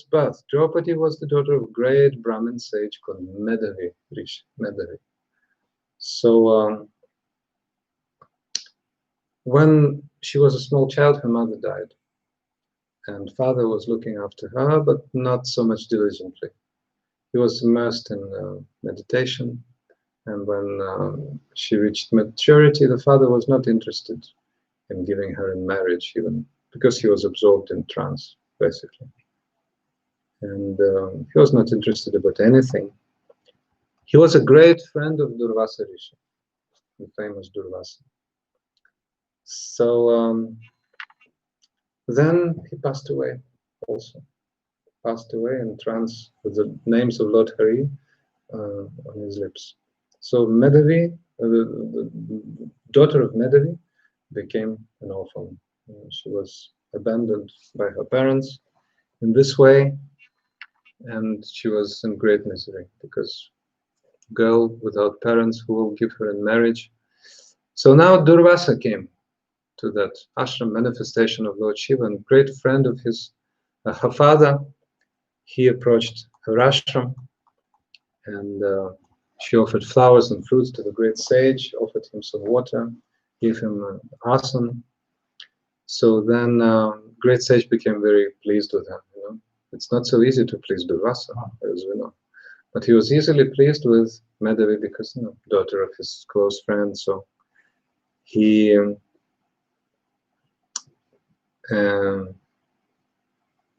birth, Draupadi was the daughter of a great Brahmin sage called Medavi Rishi. Medavi. So when she was a small child, her mother died. And father was looking after her, but not so much diligently. He was immersed in meditation. And when she reached maturity, the father was not interested in giving her in marriage, even because he was absorbed in trance, basically. And he was not interested about anything. He was a great friend of Durvasa Rishi, the famous Durvasa. So then he passed away also. Passed away in trance with the names of Lord Hari on his lips. So Medavi, the daughter of Medavi, became an orphan. She was abandoned by her parents in this way, and she was in great misery because girl without parents, who will give her in marriage. So now Durvasa came to that ashram manifestation of Lord Shiva, and great friend of his, her father. He approached her ashram, and she offered flowers and fruits to the great sage, offered him some water, gave him an asan. So then great sage became very pleased with her. You know, it's not so easy to please Durvasa, as we know, but he was easily pleased with Medavi because, you know, daughter of his close friend. So he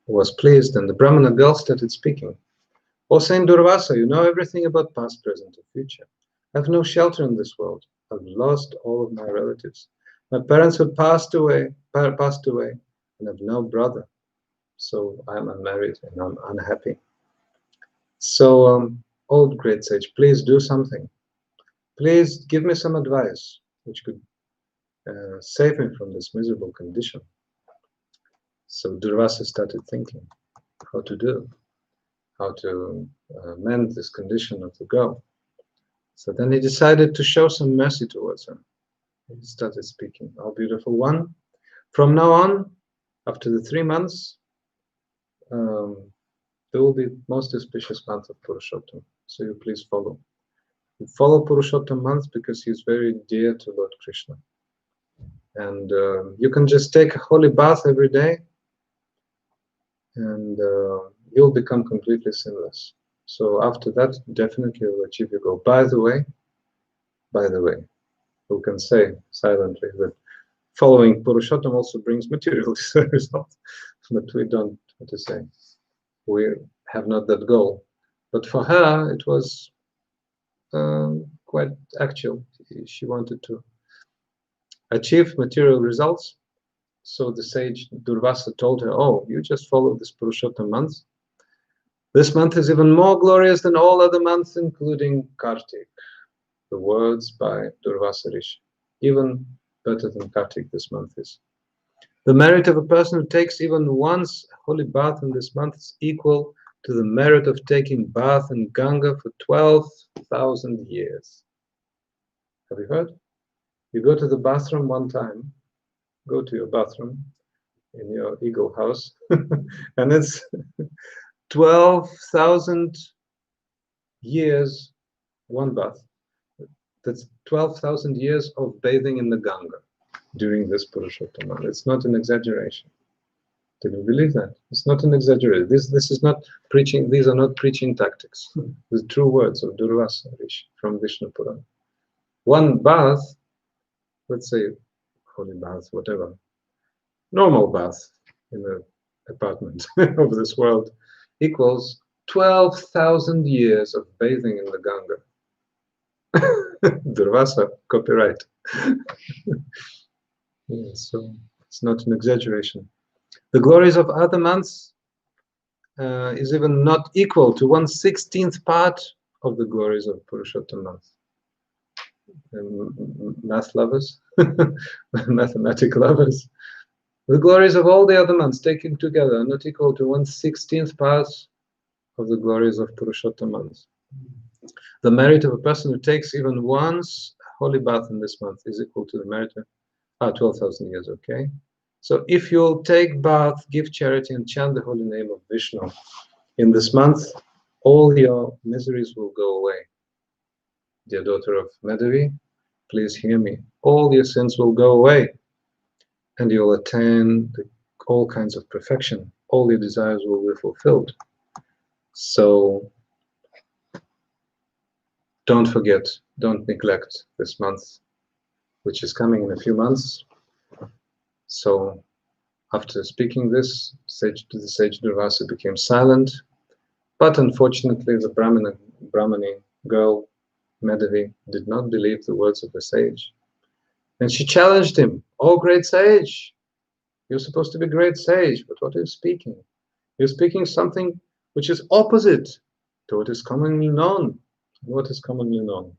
was pleased, and the Brahmana girl started speaking. "O Saint Durvasa, you know everything about past, present, and future. I have no shelter in this world. I've lost all of my relatives. My parents have passed away, and I've no brother. So I'm unmarried and I'm unhappy. So, old great sage, please do something. Please give me some advice which could save me from this miserable condition." So Durvasa started thinking how to do, how to mend this condition of the girl. So then he decided to show some mercy towards her. He started speaking. "Oh, beautiful one, from now on, after the 3 months, there will be most auspicious month of Purushottam. So you please follow. You follow Purushottam month because he is very dear to Lord Krishna. And you can just take a holy bath every day, and you'll become completely sinless. So after that, definitely you'll achieve your goal. By the way, who can say silently that following Purushottam also brings material results, but we don't, what to say, we have not that goal. But for her, it was quite actual. She wanted to achieve material results. So the sage Durvasa told her, "Oh, you just follow this Purushottam month. This month is even more glorious than all other months, including Kartik." The words by Durvasa Rishi. Even better than Kartik this month is. "The merit of a person who takes even once a holy bath in this month is equal to the merit of taking bath in Ganga for 12,000 years. Have you heard? You go to the bathroom one time, go to your bathroom in your ego house, and it's 12,000 years, one bath. That's 12,000 years of bathing in the Ganga during this Purushottam. It's not an exaggeration. Can you believe that? It's not an exaggeration. This is not preaching. These are not preaching tactics. The true words of Durvasa Rishi from Vishnu Purana. One bath, let's say holy bath, whatever, normal bath in an apartment of this world, equals 12,000 years of bathing in the Ganga. Durvasa, copyright. Yeah, so it's not an exaggeration. The glories of other months is even not equal to 1/16th part of the glories of Purushottam month. Math lovers, mathematic lovers, The glories of all the other months taken together are not equal to 1/16th part of the glories of Purusottama months. The merit of a person who takes even once a holy bath in this month is equal to the merit of 12,000 years, okay? So if you'll take bath, give charity, and chant the holy name of Vishnu in this month, all your miseries will go away. Dear daughter of Madhavi, please hear me. All your sins will go away, and you'll attain all kinds of perfection. All your desires will be fulfilled. So don't forget, don't neglect this month, which is coming in a few months. So after speaking this, the sage Durvasa became silent, but unfortunately the Brahmani girl, Madhavi, did not believe the words of the sage. And she challenged him, "Oh, great sage, you're supposed to be great sage, but what are you speaking? You're speaking something which is opposite to what is commonly known." What is commonly known?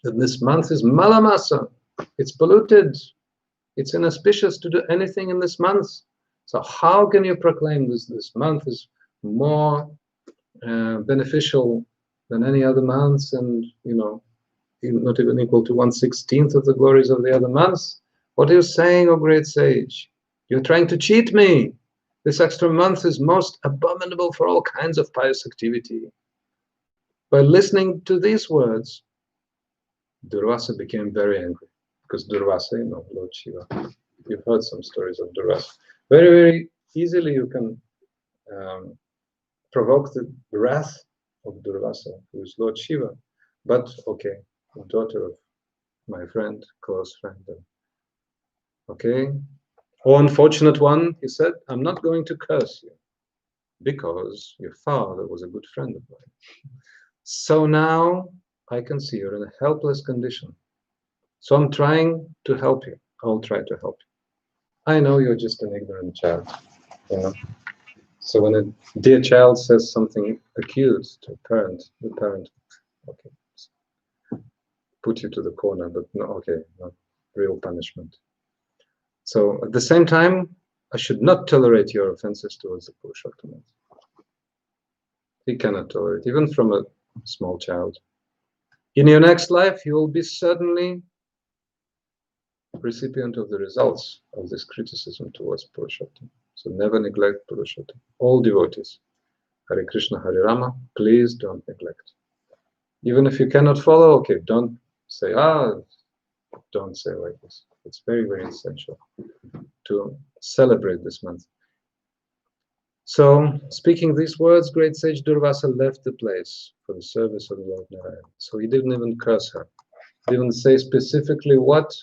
That this month is malamasa, it's polluted, it's inauspicious to do anything in this month. So how can you proclaim this month is more beneficial than any other months, and not even equal to 1/16th of the glories of the other months? What are you saying, O great sage? You're trying to cheat me. This extra month is most abominable for all kinds of pious activity. By listening to these words, Durvasa became very angry, because Durvasa, Lord Shiva, you've heard some stories of Durvasa. Very, very easily you can provoke the wrath of Durvasa, who is Lord Shiva. But okay, the daughter of my friend, close friend. Okay, oh unfortunate one, he said, I'm not going to curse you, because your father was a good friend of mine. So now I can see you're in a helpless condition. So I'm trying to help you. I'll try to help you. I know you're just an ignorant child. So when a dear child says something acute to a parent, the parent, okay, put you to the corner, but no, okay, no, real punishment. So at the same time, I should not tolerate your offenses towards the Purusottama. He cannot tolerate, even from a small child. In your next life, you will be certainly recipient of the results of this criticism towards Purusottama. So never neglect Purusottama. All devotees, Hare Krishna, Hare Rama, please don't neglect. Even if you cannot follow, okay, don't say, don't say like this. It's very, very essential to celebrate this month. So, speaking these words, great sage Durvasa left the place for the service of the Lord Narayan. So he didn't even curse her. He didn't say specifically what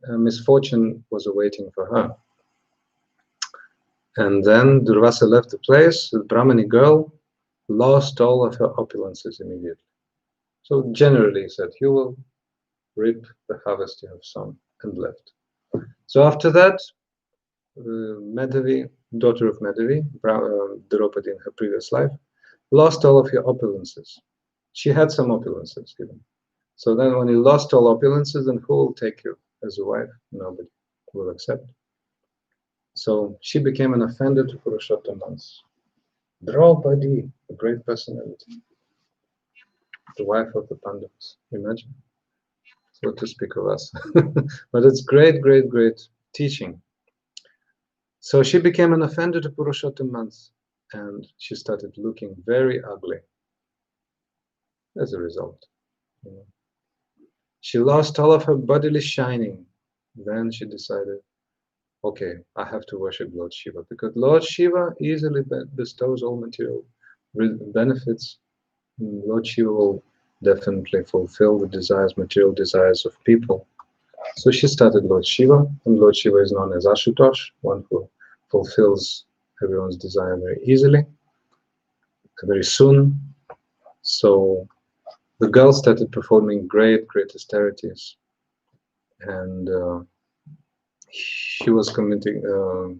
misfortune was awaiting for her. And then Durvasa left the place. The Brahmani girl lost all of her opulences immediately. So generally he said, you will reap the harvest you have sown, and left. So after that, Madhavi, daughter of Madhavi, Draupadi in her previous life, lost all of her opulences. She had some opulences given. So then when you lost all opulences, then who will take you as a wife? Nobody will accept. So she became an offender to Purusottama. Draupadi, a great personality, the wife of the Pandavas. Imagine. So to speak of us. But it's great, great, great teaching. So she became an offender to Purusottama, and she started looking very ugly as a result. She lost all of her bodily shining. Then she decided, okay, I have to worship Lord Shiva, because Lord Shiva easily bestows all material benefits. Lord Shiva will definitely fulfill the desires, material desires of people. So she started Lord Shiva, and Lord Shiva is known as Ashutosh, one who fulfills everyone's desire very easily, very soon. So the girl started performing great, great austerities, and she was continuing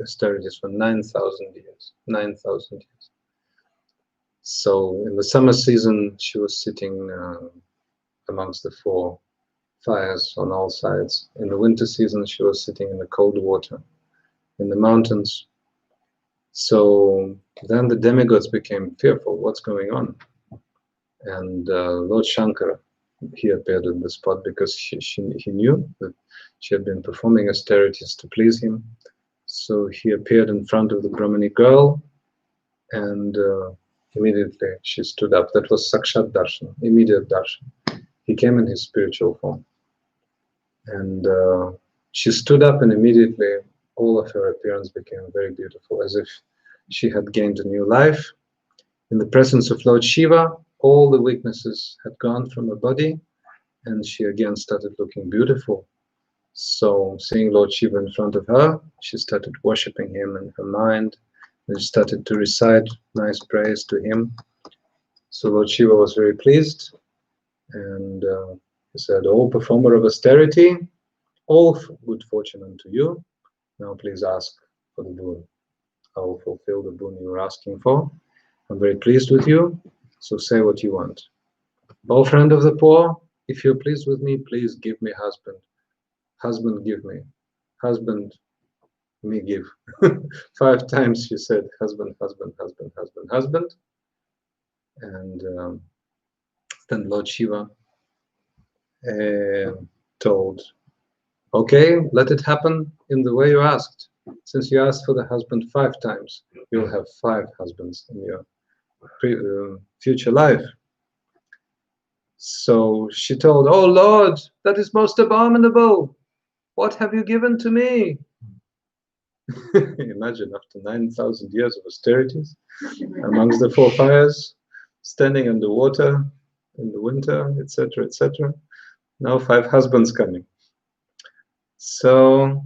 austerities for 9,000 years. 9,000 years. So in the summer season, she was sitting amongst the four fires on all sides. In the winter season, she was sitting in the cold water in the mountains. So then the demigods became fearful. What's going on? And Lord Shankara, he appeared at the spot because he knew that she had been performing austerities to please him. So he appeared in front of the Brahmani girl, and immediately she stood up. That was Sakshat Darshan, immediate darshan. He came in his spiritual form. And she stood up, and immediately all of her appearance became very beautiful, as if she had gained a new life. In the presence of Lord Shiva, all the weaknesses had gone from her body, and she again started looking beautiful. So, seeing Lord Shiva in front of her, she started worshipping him in her mind, and she started to recite nice praise to him. So Lord Shiva was very pleased, and he said, "O performer of austerity, all good fortune unto you. Now please ask for the boon. I will fulfill the boon you are asking for. I'm very pleased with you, so say what you want. O friend of the poor, if you're pleased with me, please give me husband. Husband, give me. Husband, me give." 5 times she said, husband, husband, husband, husband, husband. And then Lord Shiva told, "Okay, let it happen in the way you asked. Since you asked for the husband 5 times, you'll have 5 husbands in your future life." So she told, "Oh Lord, that is most abominable. What have you given to me?" Imagine, after 9,000 years of austerities, amongst the 4 fires, standing underwater in the winter, etc., etc. Now 5 husbands coming. So,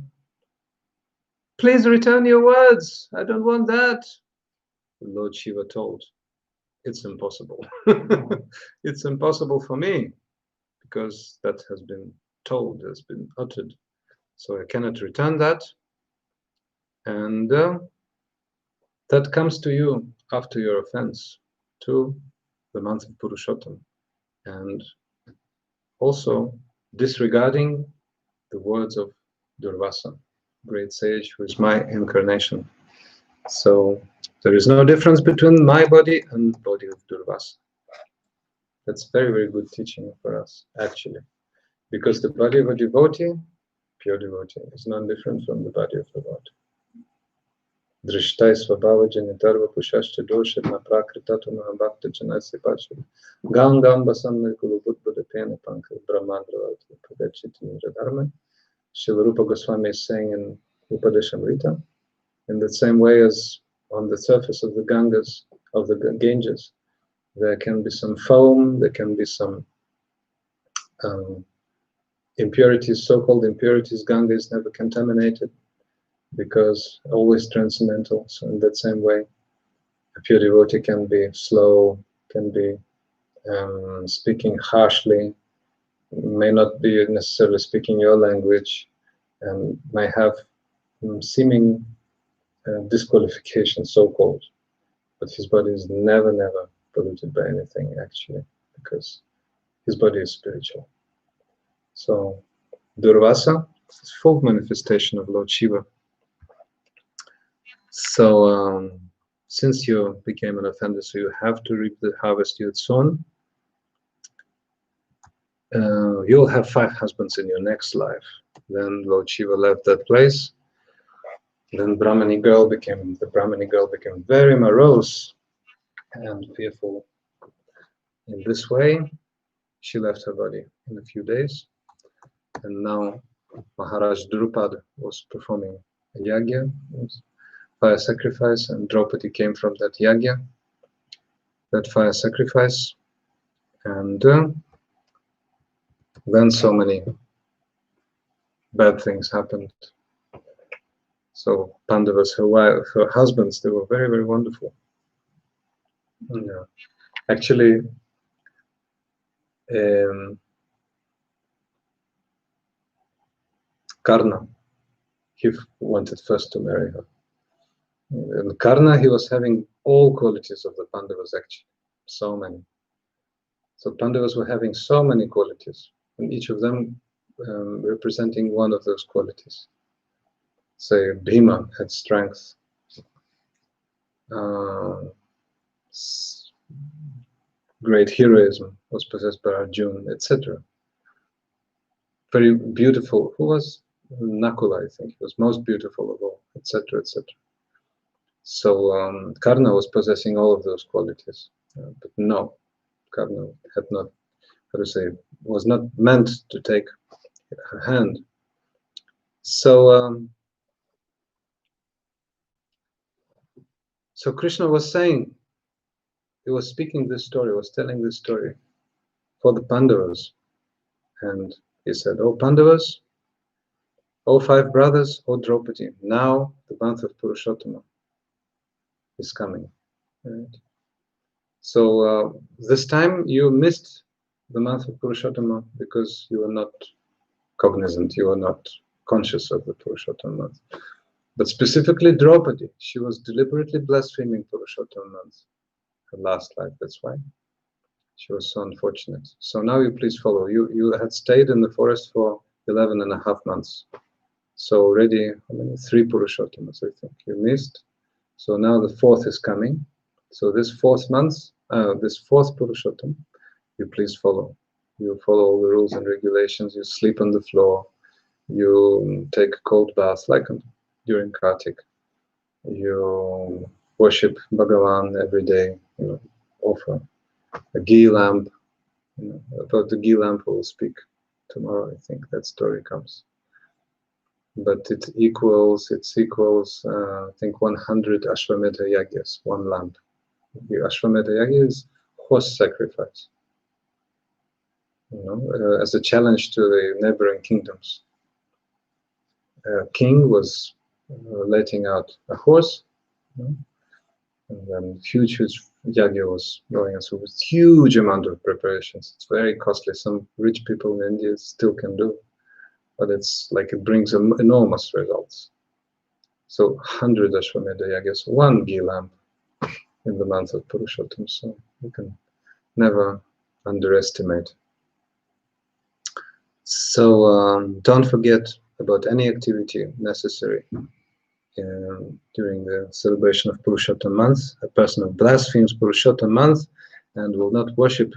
"Please return your words. I don't want that." The Lord Shiva told, "It's impossible. It's impossible for me, because that has been told, has been uttered. So I cannot return that. And that comes to you after your offense to the month of Purushottam. And also disregarding the words of Durvasa, great sage, who is my incarnation. So there is no difference between my body and the body of Durvasa." That's very, very good teaching for us, actually. Because the body of a devotee, pure devotee, is non-different from the body of the Lord. Drishtai svabhava janitarva pushashcha dosha na prakritatu mahabhakta janasya pachya gangam basamna kulubudbuddha pena pankha brahmandravati pradachiti niradharma. Srila Rupa Goswami is saying in Upadeshamrita, in the same way as on the surface of the Ganges, of the Ganges, there can be some foam, there can be some impurities, so-called impurities. Ganga is never contaminated because always transcendental. So in that same way, a pure devotee can be slow, can be speaking harshly, may not be necessarily speaking your language, and may have seeming disqualification, so-called, but his body is never, never polluted by anything, actually, because his body is spiritual. So Durvasa is full manifestation of Lord Shiva. So since you became an offender, so you have to reap the harvest you had sown. You'll have 5 husbands in your next life. Then Lord Shiva left that place. Then the Brahmani girl became very morose and fearful. In this way, she left her body in a few days. And now Maharaj Drupad was performing a yagya, fire sacrifice, and Draupadi came from that yagya, that fire sacrifice. And then so many bad things happened. So Pandavas, her husbands, they were very, very wonderful. Yeah. Actually, Karna, he wanted first to marry her. And Karna, he was having all qualities of the Pandavas, actually, so many. So Pandavas were having so many qualities, and each of them representing one of those qualities. Say Bhima had strength, great heroism was possessed by Arjuna, etc. Very beautiful. Who was Nakula? I think he was most beautiful of all, etc., etc. So Karna was possessing all of those qualities, but no, Karna had not. How to say? Was not meant to take her hand. So so Krishna was saying, he was speaking this story, was telling this story for the Pandavas, and he said, "O Pandavas, O 5 brothers, O Draupadi, now the month of Purushottama is coming." Right? So this time you missed the month of Purushottama because you were not cognizant, you were not conscious of the Purushottama month. But specifically Draupadi, she was deliberately blaspheming Purushottama month, her last life, that's why she was so unfortunate. So now you please follow. You had stayed in the forest for 11.5 months. So already, how many? 3 Purushottamas, I think, you missed. So now the 4th is coming. So this 4th month, this 4th Purushottam, you please follow. You follow all the rules and regulations. You sleep on the floor. You take a cold bath, like during Kartik. You worship Bhagavan every day. You know, offer a ghee lamp. You know, about the ghee lamp we'll speak tomorrow. I think that story comes. But it's equals, I think 100 Ashwamedha Yagyas, one lamp. The Ashwamedha Yagya is horse sacrifice, you know, as a challenge to the neighboring kingdoms. A king was letting out a horse, you know, and then huge yagya was going on. So with huge amount of preparations. It's very costly. Some rich people in India still can do, but it's like it brings enormous results. So 100 Ashwamedha Yagyas, one ghee lamp in the month of Purushottam. So you can never underestimate. So don't forget about any activity necessary during the celebration of Purushottam month. A person who blasphemes Purushottam month and will not worship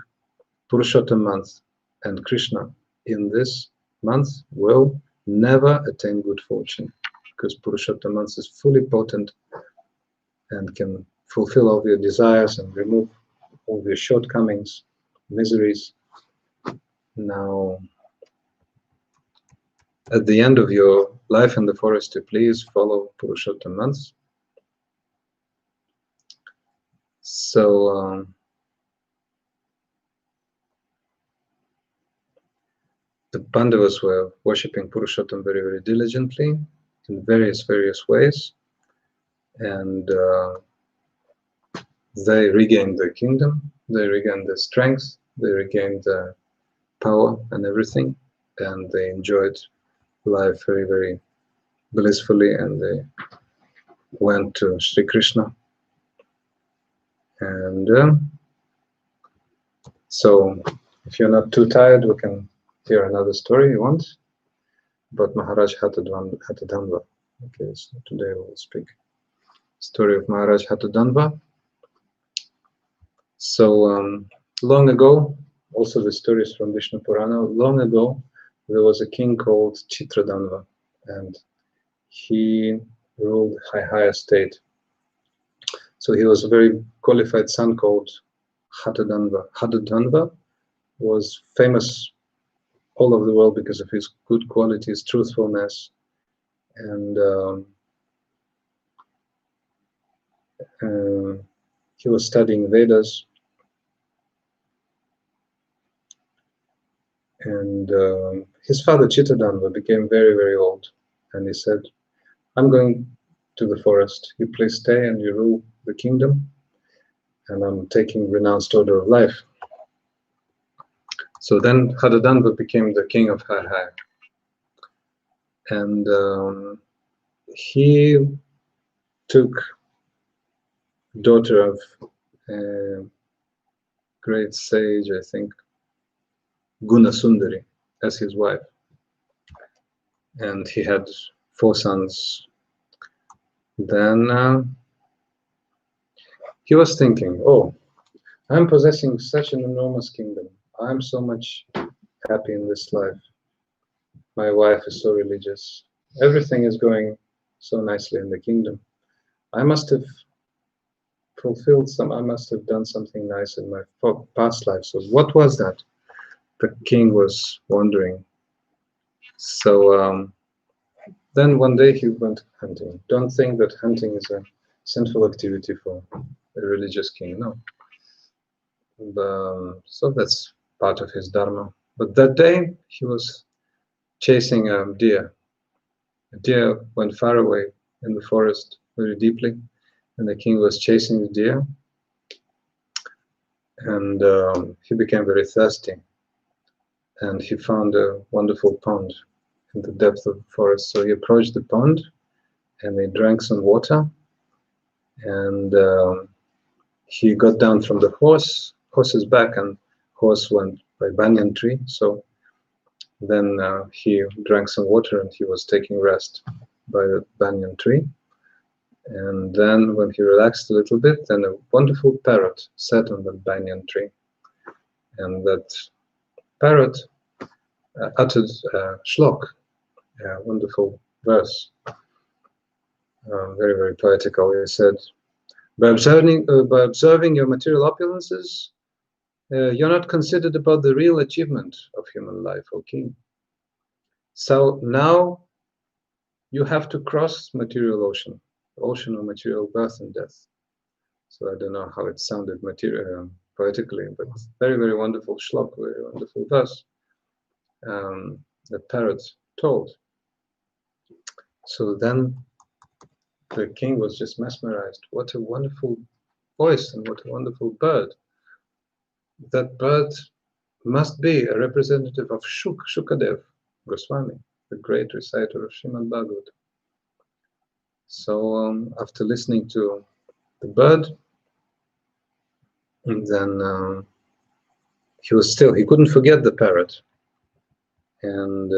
Purushottam month and Krishna in this month will never attain good fortune, because Purushottam month is fully potent and can fulfill all your desires and remove all your shortcomings, miseries. Now, at the end of your life in the forest, please follow Purushottam months. So the Pandavas were worshipping Purushottam very, very diligently in various ways, and they regained their kingdom, they regained their strength, they regained their power and everything, and they enjoyed life very, very blissfully, and they went to Sri Krishna. And so if you're not too tired, we can hear another story you want about Maharaj Hatadhanva. Okay, so today we'll speak story of Maharaj Hatadhanva. So long ago, also the stories from Vishnu Purana, long ago there was a king called Chitradhanva, and he ruled high estate. So he was a very qualified son called Hatadhanva. Hatadhanva was famous all over the world because of his good qualities, truthfulness, and he was studying Vedas. And his father Chittadhanva became very, very old, and he said, "I'm going to the forest. You please stay and you rule the kingdom, and I'm taking renounced order of life." So then Hatadhanva became the king of Hai, and he took daughter of a great sage, I think, Gunasundari, as his wife. and he had 4 sons. Then he was thinking, oh, I'm possessing such an enormous kingdom. I'm so much happy in this life. My wife is so religious. Everything is going so nicely in the kingdom. I must have I must have done something nice in my past life. So what was that? The king was wondering. So then one day he went hunting. Don't think that hunting is a sinful activity for a religious king, no. So that's part of his dharma. But that day he was chasing a deer. A deer went far away in the forest very deeply, and the king was chasing the deer, and he became very thirsty, and he found a wonderful pond in the depth of the forest. So he approached the pond, and he drank some water, and he got down from the horse's back, and horse went by banyan tree. So then he drank some water, and he was taking rest by the banyan tree. And then when he relaxed a little bit, then a wonderful parrot sat on the banyan tree. And that parrot uttered shlok, a wonderful verse, very, very poetical. He said, by observing your material opulences, you're not considered about the real achievement of human life, O king. So now you have to cross material ocean of material birth and death. So I don't know how it sounded poetically, but very, very wonderful shlok, very wonderful verse the parrot told. So then the king was just mesmerized. What a wonderful voice and what a wonderful bird. That bird must be a representative of Shukadev Goswami, the great reciter of Srimad Bhagavad. So after listening to the bird, and then he couldn't forget the parrot. And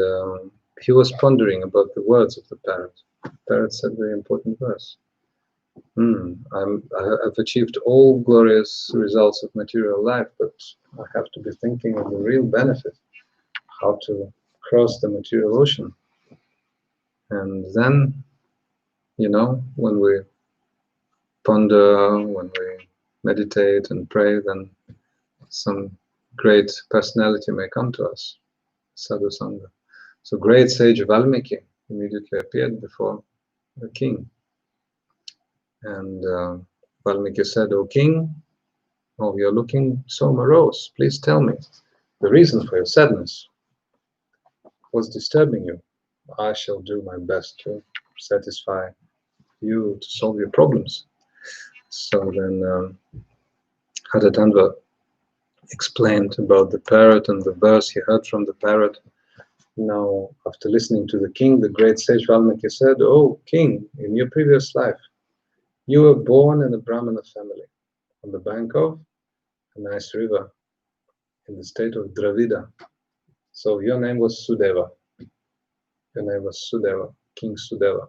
he was pondering about the words of the parrot. The parrot said very important verse. I've achieved all glorious results of material life, but I have to be thinking of the real benefit, how to cross the material ocean. And then, when we ponder, when we meditate and pray, then some great personality may come to us, Sadhu Sangha. So great sage Valmiki immediately appeared before the king. And Valmiki said, O king, you're looking so morose. Please tell me the reason for your sadness. What's disturbing you? I shall do my best to satisfy you, to solve your problems. So then Hadatandva explained about the parrot and the verse he heard from the parrot. Now, after listening to the king, the great sage Valmiki said, "Oh, king, in your previous life, you were born in a Brahmana family on the bank of a nice river in the state of Dravida. So your name was Sudeva. Your name was Sudeva, King Sudeva.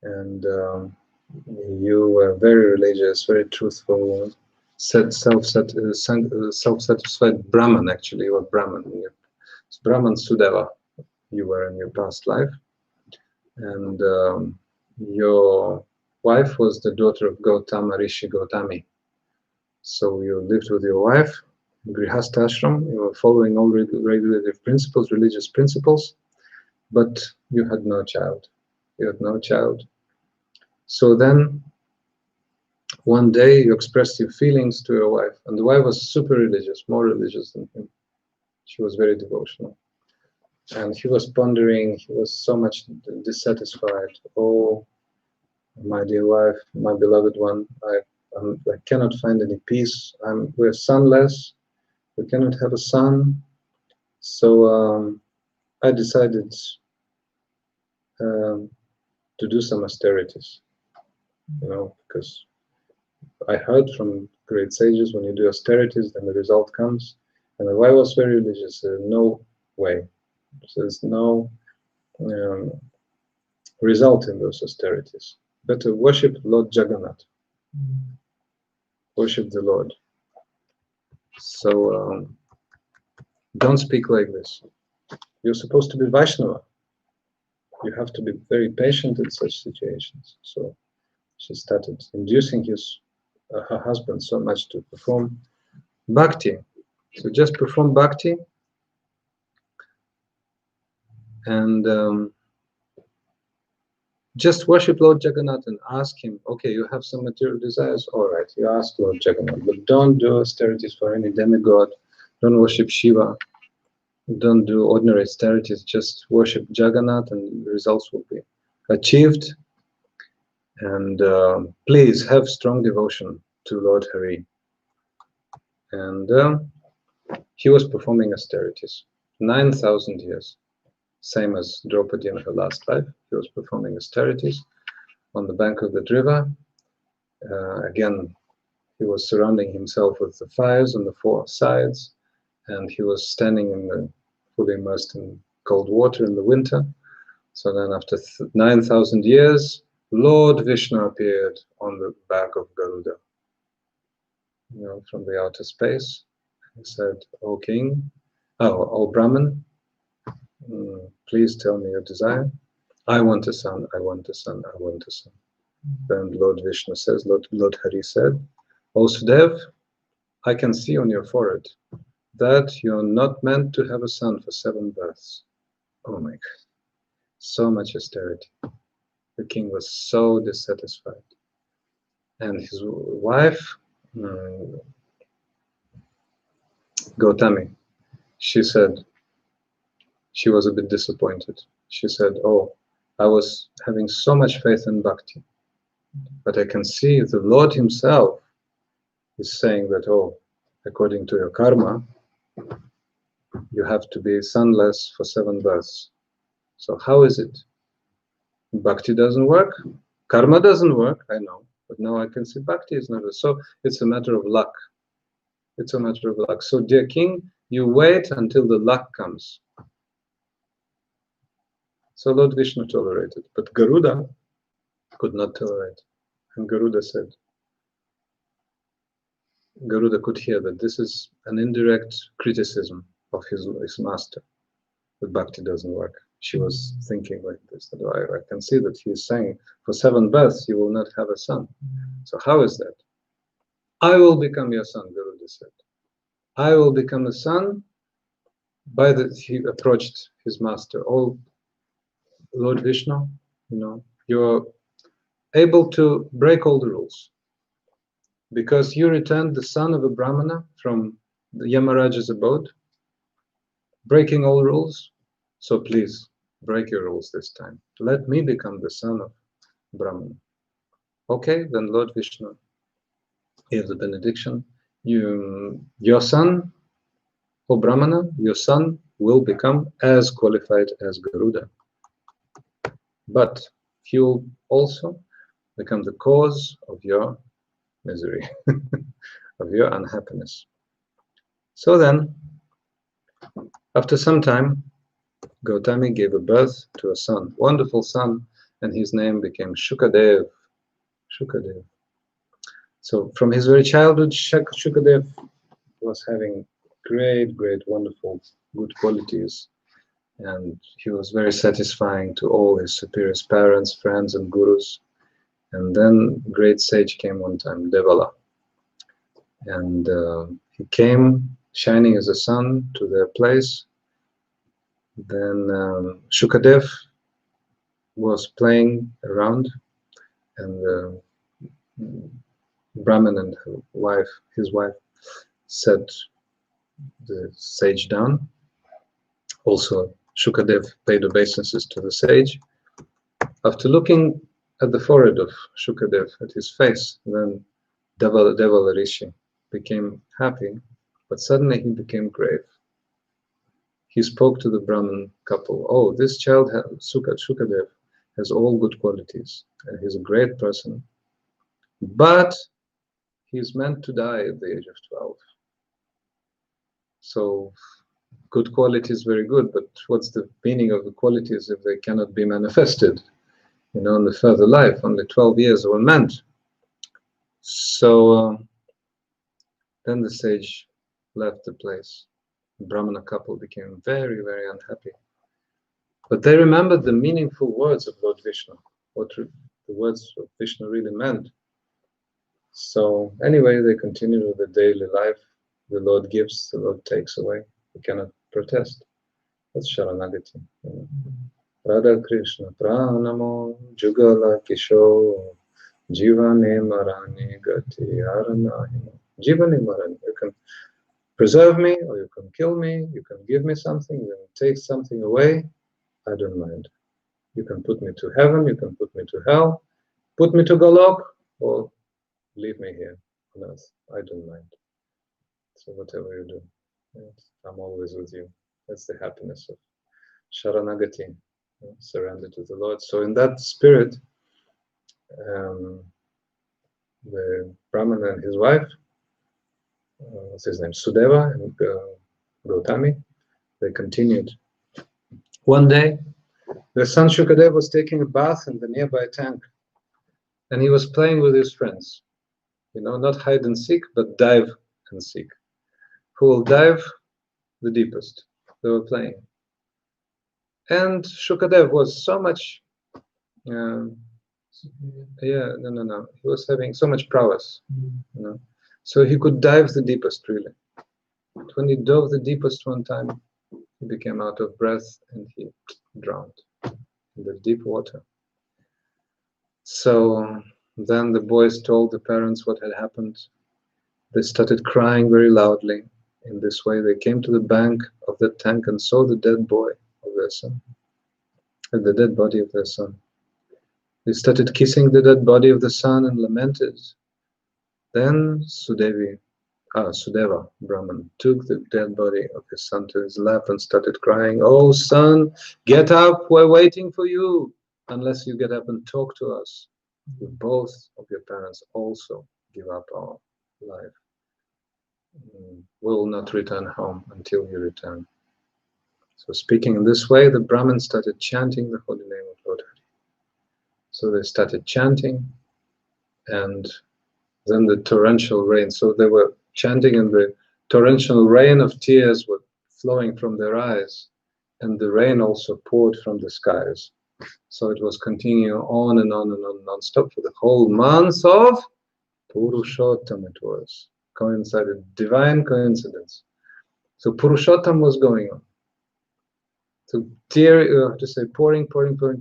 And you were very religious, very truthful, self-satisfied Brahman, actually. You were Brahman. It's Brahman Sudeva you were in your past life. And your wife was the daughter of Gautama Rishi Gautami. So you lived with your wife, Grihastha ashram, you were following all regulative principles, religious principles, but you had no child. You had no child. So then, one day you expressed your feelings to your wife, and the wife was super religious, more religious than him. She was very devotional. And he was pondering, he was so much dissatisfied. Oh, my dear wife, my beloved one, I cannot find any peace. We're sonless. We cannot have a son. So I decided to do some austerities, because I heard from great sages, when you do austerities, then the result comes. And the wife was very religious. No way. So there's no result in those austerities. Better worship Lord Jagannath. Worship the Lord. So don't speak like this. You're supposed to be Vaishnava. You have to be very patient in such situations. So she started inducing her husband so much to perform bhakti. So just perform bhakti and just worship Lord Jagannath and ask him, okay, you have some material desires, all right, you ask Lord Jagannath, but don't do austerities for any demigod, don't worship Shiva, don't do ordinary austerities, just worship Jagannath and the results will be achieved. And please have strong devotion to Lord Hari. And he was performing austerities, 9,000 years, same as Draupadi in her last life. He was performing austerities on the bank of the river. Again, he was surrounding himself with the fires on the four sides, and he was standing fully immersed in cold water in the winter. So then after 9,000 years, Lord Vishnu appeared on the back of Garuda, from the outer space. He said, O king, O Brahman, please tell me your desire. I want a son, I want a son, I want a son. Then Lord Vishnu says, Lord Hari said, O Sudev, I can see on your forehead that you're not meant to have a son for 7 births. Oh my God, so much austerity. The king was so dissatisfied. And his wife, Gautami, she said, she was a bit disappointed. She said, oh, I was having so much faith in bhakti, but I can see the Lord himself is saying that, oh, according to your karma, you have to be sonless for 7 births. So how is it? Bhakti doesn't work, karma doesn't work, I know, but now I can see bhakti is not. So it's a matter of luck. It's a matter of luck. So dear king, you wait until the luck comes. So Lord Vishnu tolerated, but Garuda could not tolerate. And Garuda said, Garuda could hear that this is an indirect criticism of his master, that bhakti doesn't work. She was thinking like this, that I can see that he is saying, for 7 births you will not have a son. So how is that? I will become your son, Garuda said. I will become a son. He approached his master. Oh, Lord Vishnu, you're able to break all the rules, because you returned the son of a Brahmana from the Yamaraja's abode, breaking all rules. So please, break your rules this time. Let me become the son of Brahmana. Okay, then Lord Vishnu gave the benediction. Your son, O Brahmana, your son will become as qualified as Garuda. But he will also become the cause of your misery, of your unhappiness. So then, after some time, Gautami gave a birth to a son, wonderful son, and his name became Shukadev. Shukadev. So from his very childhood, Shukadev was having great, wonderful, good qualities, and he was very satisfying to all his superior parents, friends, and gurus. And then great sage came one time, Devala, and he came shining as a sun to their place. Then Shukadev was playing around, and Brahman and his wife, set the sage down. Also, Shukadev paid obeisances to the sage. After looking at the forehead of Shukadev, at his face, then Devala Rishi became happy, but suddenly he became grave. He spoke to the Brahmin couple. Oh, this child, Shukadev, has all good qualities, and he's a great person, but he's meant to die at the age of 12. So good qualities, very good, but what's the meaning of the qualities if they cannot be manifested, in the further life? Only 12 years were meant. So then the sage left the place. The Brahmana couple became very, very unhappy. But they remembered the meaningful words of Lord Vishnu, what the words of Vishnu really meant. So anyway, they continued with the daily life. The Lord gives, the Lord takes away. We cannot protest. That's Sharanagati. Radha Krishna Pranamo Jugala Kisho Jivane Marani Gati Aranahimo. Jivane Marani. You can preserve me or you can kill me. You can give me something, you can take something away. I don't mind. You can put me to heaven, you can put me to hell, put me to Golok, or leave me here on earth. I don't mind. So whatever you do, yes, I'm always with you. That's the happiness of Sharanagati, surrender to the Lord. So in that spirit, the Brahman and his wife, what's his name, Sudeva and Gautami, they continued. One day, their son Shukadeva was taking a bath in the nearby tank, and he was playing with his friends. Not hide and seek, but dive and seek. Who will dive the deepest? They were playing. And Shukadev was so much, he was having so much prowess, so he could dive the deepest, really. But when he dove the deepest one time, he became out of breath and he drowned in the deep water. So then the boys told the parents what had happened. They started crying very loudly. In this way, they came to the bank of the tank and saw the dead boy of their son, and the dead body of their son. They started kissing the dead body of the son and lamented. Then Sudeva Brahman took the dead body of his son to his lap and started crying, "Oh son, get up, we're waiting for you. Unless you get up and talk to us, both of your parents also give up our life. We will not return home until you return." So speaking in this way, the Brahmins started chanting the holy name of Lord Hari. So they started chanting, and then the torrential rain. So they were chanting, and the torrential rain of tears were flowing from their eyes, and the rain also poured from the skies. So it was continuing on and on and on, non-stop for the whole month of Purusottama. It was coincided, divine coincidence. So Purushottam was going on. So pouring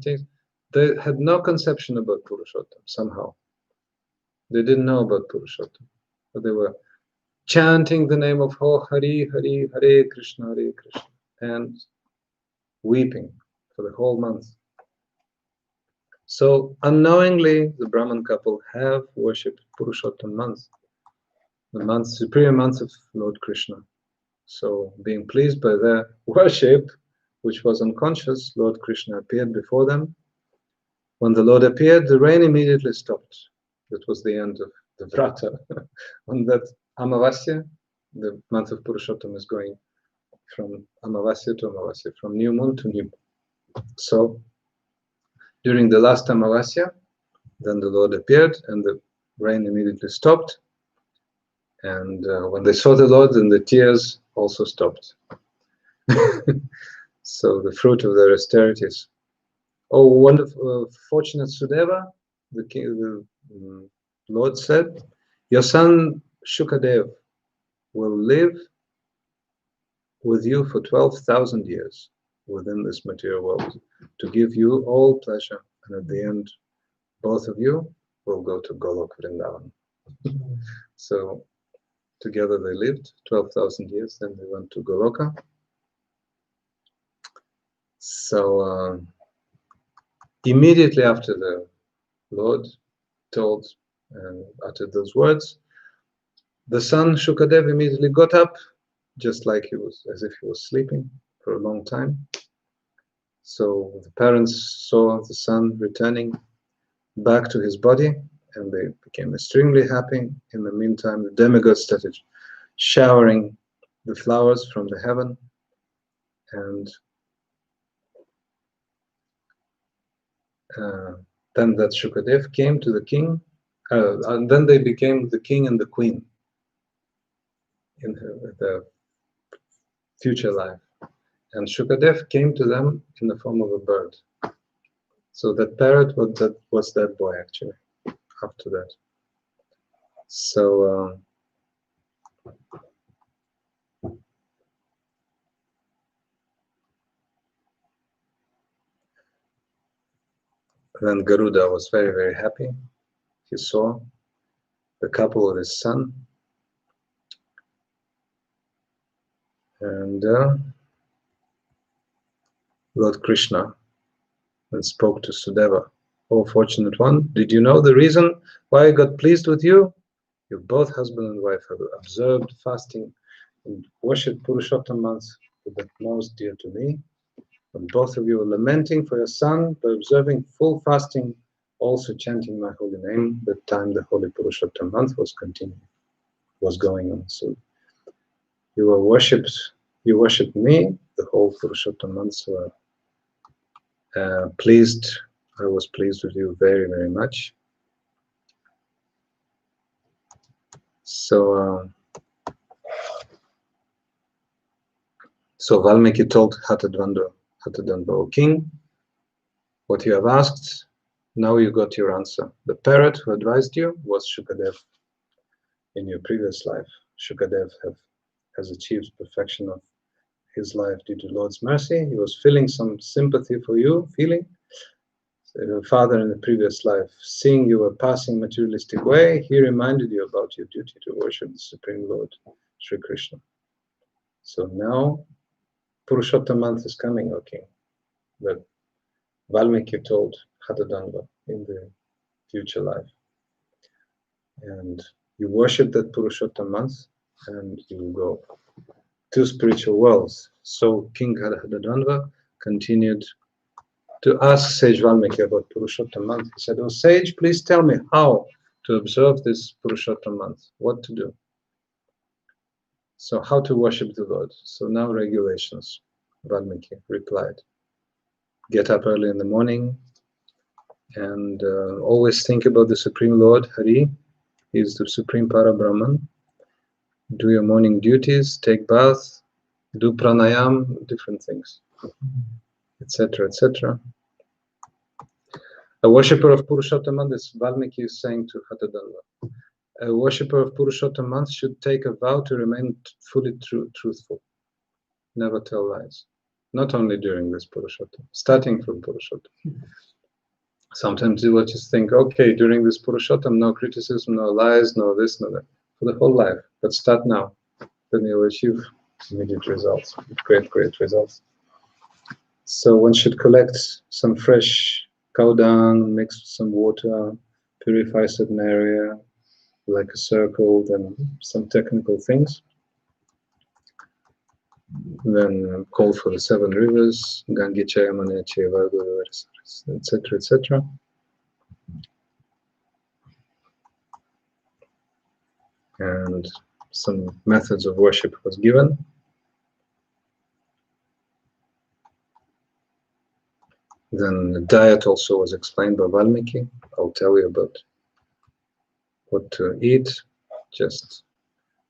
things. They had no conception about Purushottam somehow. They didn't know about Purushottam, but they were chanting the name of Hari, Hari, Hare Krishna, and weeping for the whole month. So unknowingly, the Brahman couple have worshipped Purushottam month, the superior month of Lord Krishna. So being pleased by their worship, which was unconscious, Lord Krishna appeared before them. When the Lord appeared, the rain immediately stopped. That was the end of the Vrata. On that Amavasya, the month of Purushottam is going from Amavasya to Amavasya, from new moon to new moon. So during the last Amavasya, then the Lord appeared and the rain immediately stopped. And when they saw the Lord, then the tears also stopped. So the fruit of their austerities. Oh, wonderful, fortunate Sudeva, the Lord said, your son Shukadev will live with you for 12,000 years within this material world to give you all pleasure, and at the end, both of you will go to Golok Vrindavan. So together they lived 12,000 years, then they went to Goloka. So immediately after the Lord told and uttered those words, the son Shukadev immediately got up, just like he was, as if he was sleeping for a long time. So the parents saw the son returning back to his body, and they became extremely happy. In the meantime, the demigods started showering the flowers from the heaven, And then that Shukadev came to the king, and then they became the king and the queen in the future life. And Shukadev came to them in the form of a bird. So that parrot was that boy actually, after that. So then Garuda was very, very happy. He saw the couple with his son. And Lord Krishna then spoke to Sudeva. "Oh, fortunate one, did you know the reason why I got pleased with you? You both, husband and wife, have observed fasting and worshipped Purusottama that most dear to me. And both of you are lamenting for your son by observing full fasting, also chanting my holy name, the time the holy Purusottama month was going on. So you worshipped me, the whole Purusottama months were pleased. I was pleased with you very, very much." So Valmiki told Hatadvanda, "O king, what you have asked, now you got your answer. The parrot who advised you was Shukadev. In your previous life, Shukadev has achieved perfection of his life due to Lord's mercy. He was feeling some sympathy for you, So your father in the previous life, seeing you were passing materialistic way, he reminded you about your duty to worship the Supreme Lord, Sri Krishna. So now, Purusottama month is coming, O king, that Valmiki told Hatadanda in the future life. And you worship that Purusottama month, and you will go to spiritual worlds." So King Hatadanda continued to ask Sage Valmiki about Purusottama month. He said, "Oh sage, please tell me how to observe this Purusottama month, what to do. So how to worship the Lord." So now regulations. Valmiki replied, "Get up early in the morning and always think about the Supreme Lord, Hari. He is the Supreme Parabrahman. Do your morning duties, take bath, do pranayam, different things, etc., etc. A worshipper of Purusottama, this Valmiki is saying to Hatadanda, a worshipper of Purusottama should take a vow to remain fully truthful, never tell lies. Not only during this Purusottama, starting from Purusottama. Sometimes you will just think, okay, during this Purusottama, no criticism, no lies, no this, no that, for the whole life. But start now, then you'll achieve immediate results, great, great results. So one should collect some fresh cow dung, mix with some water, purify a certain area, like a circle, then some technical things. Then call for the 7 rivers, Gange Chayamane Chayavadu, etc., etc. And some methods of worship was given. Then the diet also was explained by Valmiki. I'll tell you about what to eat. Just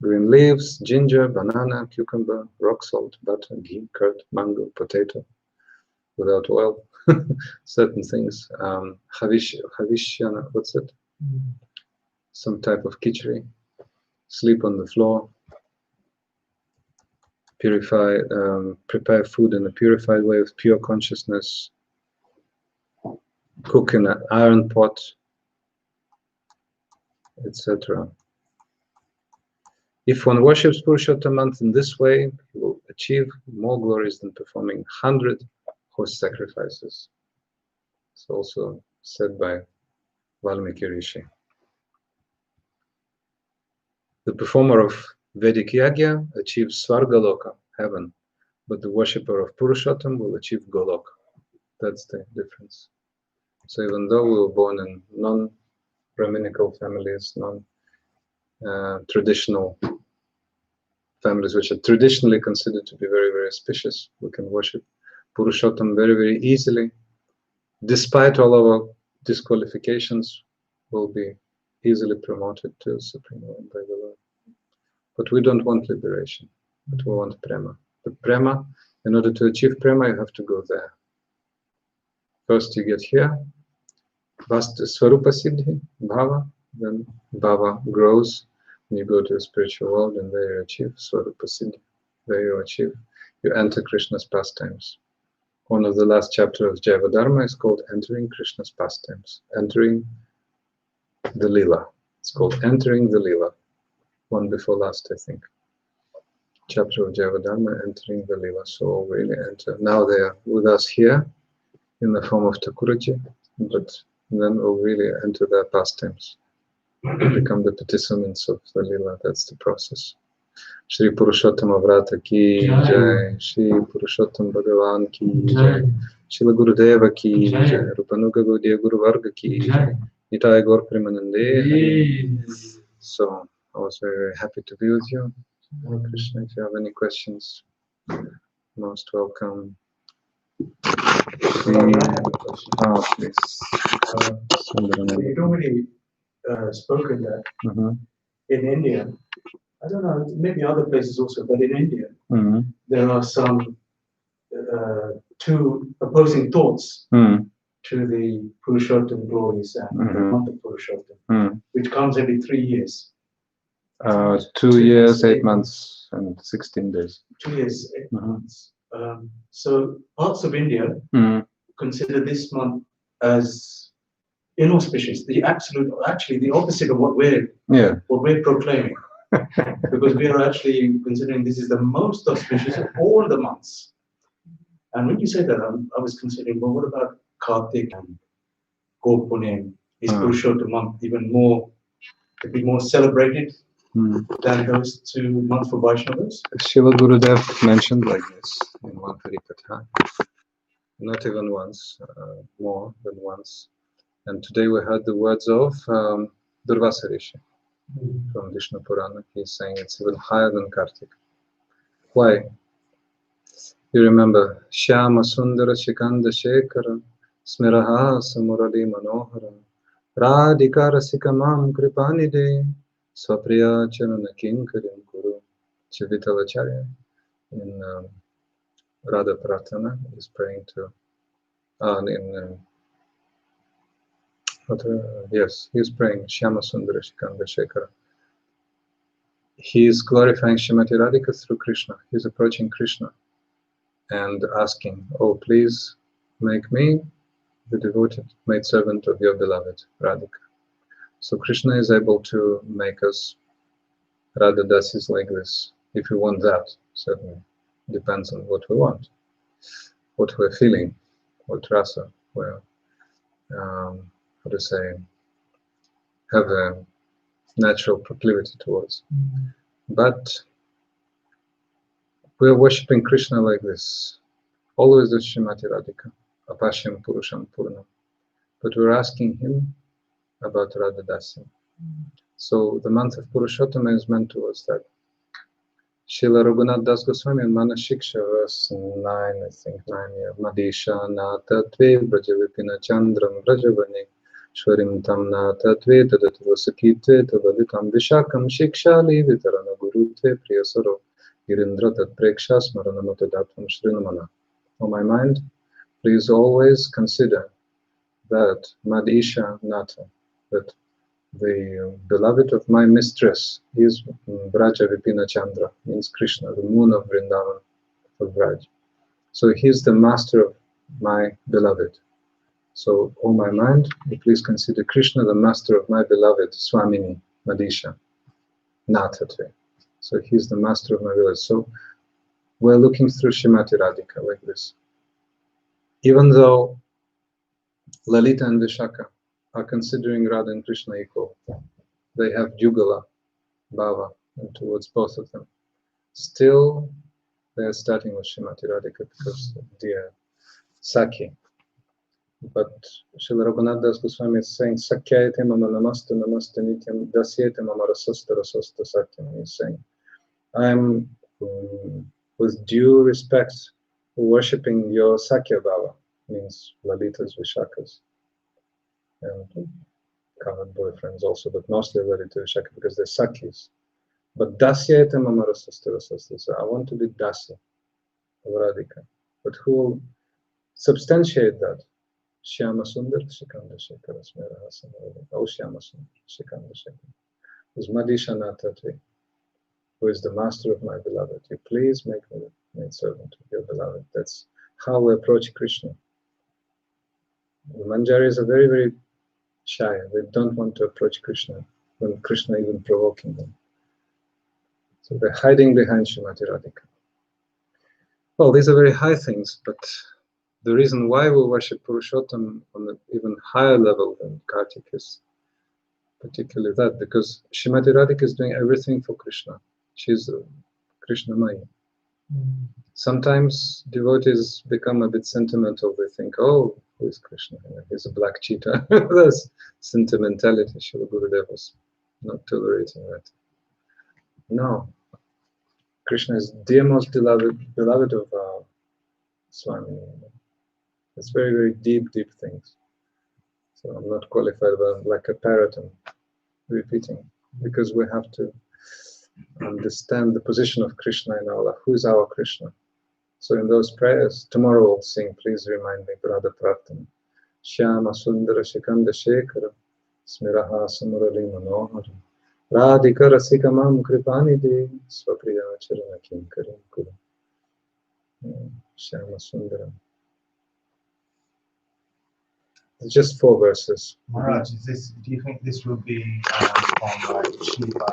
green leaves, ginger, banana, cucumber, rock salt, butter, ghee, curd, mango, potato, without oil, certain things. Havishyana, what's it? Some type of khichdi. Sleep on the floor. Prepare food in a purified way with pure consciousness. Cook in an iron pot, etc. If one worships Purusottama in this way, he will achieve more glories than performing 100 horse sacrifices. It's also said by Valmiki Rishi. The performer of Vedic Yagya achieves Svargaloka, heaven, but the worshipper of Purushottam will achieve Goloka. That's the difference. So even though we were born in non-Brahminical families, non-traditional families which are traditionally considered to be very, very auspicious. We can worship Purushottam very, very easily. Despite all our disqualifications, will be easily promoted to Supreme Lord by the Lord. But we don't want liberation, but we want prema. But prema, in order to achieve prema, you have to go there. First you get here, Vasta Swarupa Siddhi, Bhava, then Bhava grows, and you go to the spiritual world, and there you achieve Swarupa Siddhi. There you enter Krishna's pastimes. One of the last chapters of Jaiva Dharma is called Entering Krishna's Pastimes, entering the Lila. It's called Entering the Lila. One before last, I think. Chapter of Jaiva Dharma, Entering the Lila. So really enter. Now they are with us here in the form of Thakuraji, but then we'll really enter their pastimes. Become the participants of the Lila. That's the process. Shri Purusottama-vrata ki jai, Shri Purushottam Bhagavan ki jai, Shila Gurudeva ki jai, Rupanuga Gaudiya Guru Varga ki jai, Nitai Gaur Premanande. So I was very, very happy to be with you. Hare Krishna, if you have any questions, most welcome. Please. You'd already spoken that in India, I don't know, maybe other places also, but in India, there are some two opposing thoughts to the Purushottam glories and the month of Purushottam, which comes every 3 years. 2 years, 8 months, and 16 days. 2 years, 8 months. So parts of India consider this month as inauspicious, actually the opposite of what we're proclaiming. Because we are actually considering this is the most auspicious of all the months. And when you say that, I was considering, well, what about Kartik and Gopunim? Is Purushottam month even more, to be more celebrated than those 2 months for Vaishnavas? Shiva Gurudev mentioned like this in one Harikatha. Not even once, more than once. And today we heard the words of Durvasa Rishi from Vishnu Purana. He's saying it's even higher than Kartik. Why? You remember, Shyama Sundara Shikanda Shekara Smiraha Samurali Manohara Radhikara Sikamam Kripanide Swapriya Charana Kinkarim Kuru. Chivitalacharya in Radha Pratana is praying to yes, he's praying Shyama Sundara Shikanda Shekara. He is glorifying Srimati Radhika through Krishna. He's approaching Krishna and asking, oh, please make me the devoted maidservant of your beloved Radhika. So Krishna is able to make us Radha Dasis like this. If we want that, certainly. Depends on what we want, what we're feeling, what rasa we're, how to say, have a natural proclivity towards. But we are worshipping Krishna like this, always with Srimati Radhika, Apashyam Purusham Purnam. But we're asking him about Radha Dasi. So the month of Purushottama is meant towards that. Srila Raghunath Das Goswami in Mana Shiksha, verse 9, I think 9 here. Madisha Nata Tve Braja Vipina Chandram Brajavani Shwarim Tam Nata Tve Tadatavasakite Tavalitam Vishakam Shikshali Vitarana Guru Tve Priyasaro Irindra Tat Preksha Smaranamatadatvam Shrinamana. On my mind, please always consider that Madisha Nata, that the beloved of my mistress is Braja Vipina Chandra, means Krishna, the moon of Vrindavan, of Vraj. So he is the master of my beloved. So, on my mind, please consider Krishna the master of my beloved Swamini, Madisha, Natatve. So he is the master of my beloved. So we're looking through Srimati Radhika like this. Even though Lalita and Vishaka are considering Radha and Krishna equal, they have Jugala, Bhava, and towards both of them. Still, they are starting with Srimati Radhika because of dear Sakhi. But Srila Raghunath Das Goswami is saying, Sakyayate mama namaste namaste nityam dasyate mama rasasta rasasta satyam. He's saying, I'm, with due respect, worshipping your Sakya Baba, means Lalitas, Vishakhas, and common boyfriends also, but mostly Lalita Vishakha because they're Sakhis. But Dasya ete mamarasastarasas, so I want to be Dasya of Radhika. But who will substantiate that? Shyama Sundar Shikanda Shekara Smera Hasamara. Oh Shyama Sundar Shikanda Shekara. Who's Madhishana Tatvi, who is the master of my beloved. You please make me the maid servant of your beloved. That's how we approach Krishna. The Manjaris are very, very shy. They don't want to approach Krishna when Krishna even provoking them. So they're hiding behind Srimati Radhika. Well, these are very high things, but the reason why we worship Purushottam on an even higher level than Kartik is particularly that, because Srimati Radhika is doing everything for Krishna. She's Krishna Maya. Sometimes devotees become a bit sentimental. They think, oh, who is Krishna? He's a black cheetah. That's sentimentality. Srila Gurudev was not tolerating that. No. Krishna is the most beloved of Swami. It's very, very deep, deep things. So I'm not qualified, but I'm like a parrot and repeating, because we have to understand the position of Krishna in our life. Who is our Krishna? So in those prayers, tomorrow we'll sing, please remind me, Brother Prarthana. Shyama Sundara Shikanda Shekara Smiraha Samurali Manohara Radhika Rasika Mam Kripani De Swapriya Charana Kinkarim Kuru. Shyama Sundara. It's just 4 verses. Maharaj, do you think this will be on like Shiva,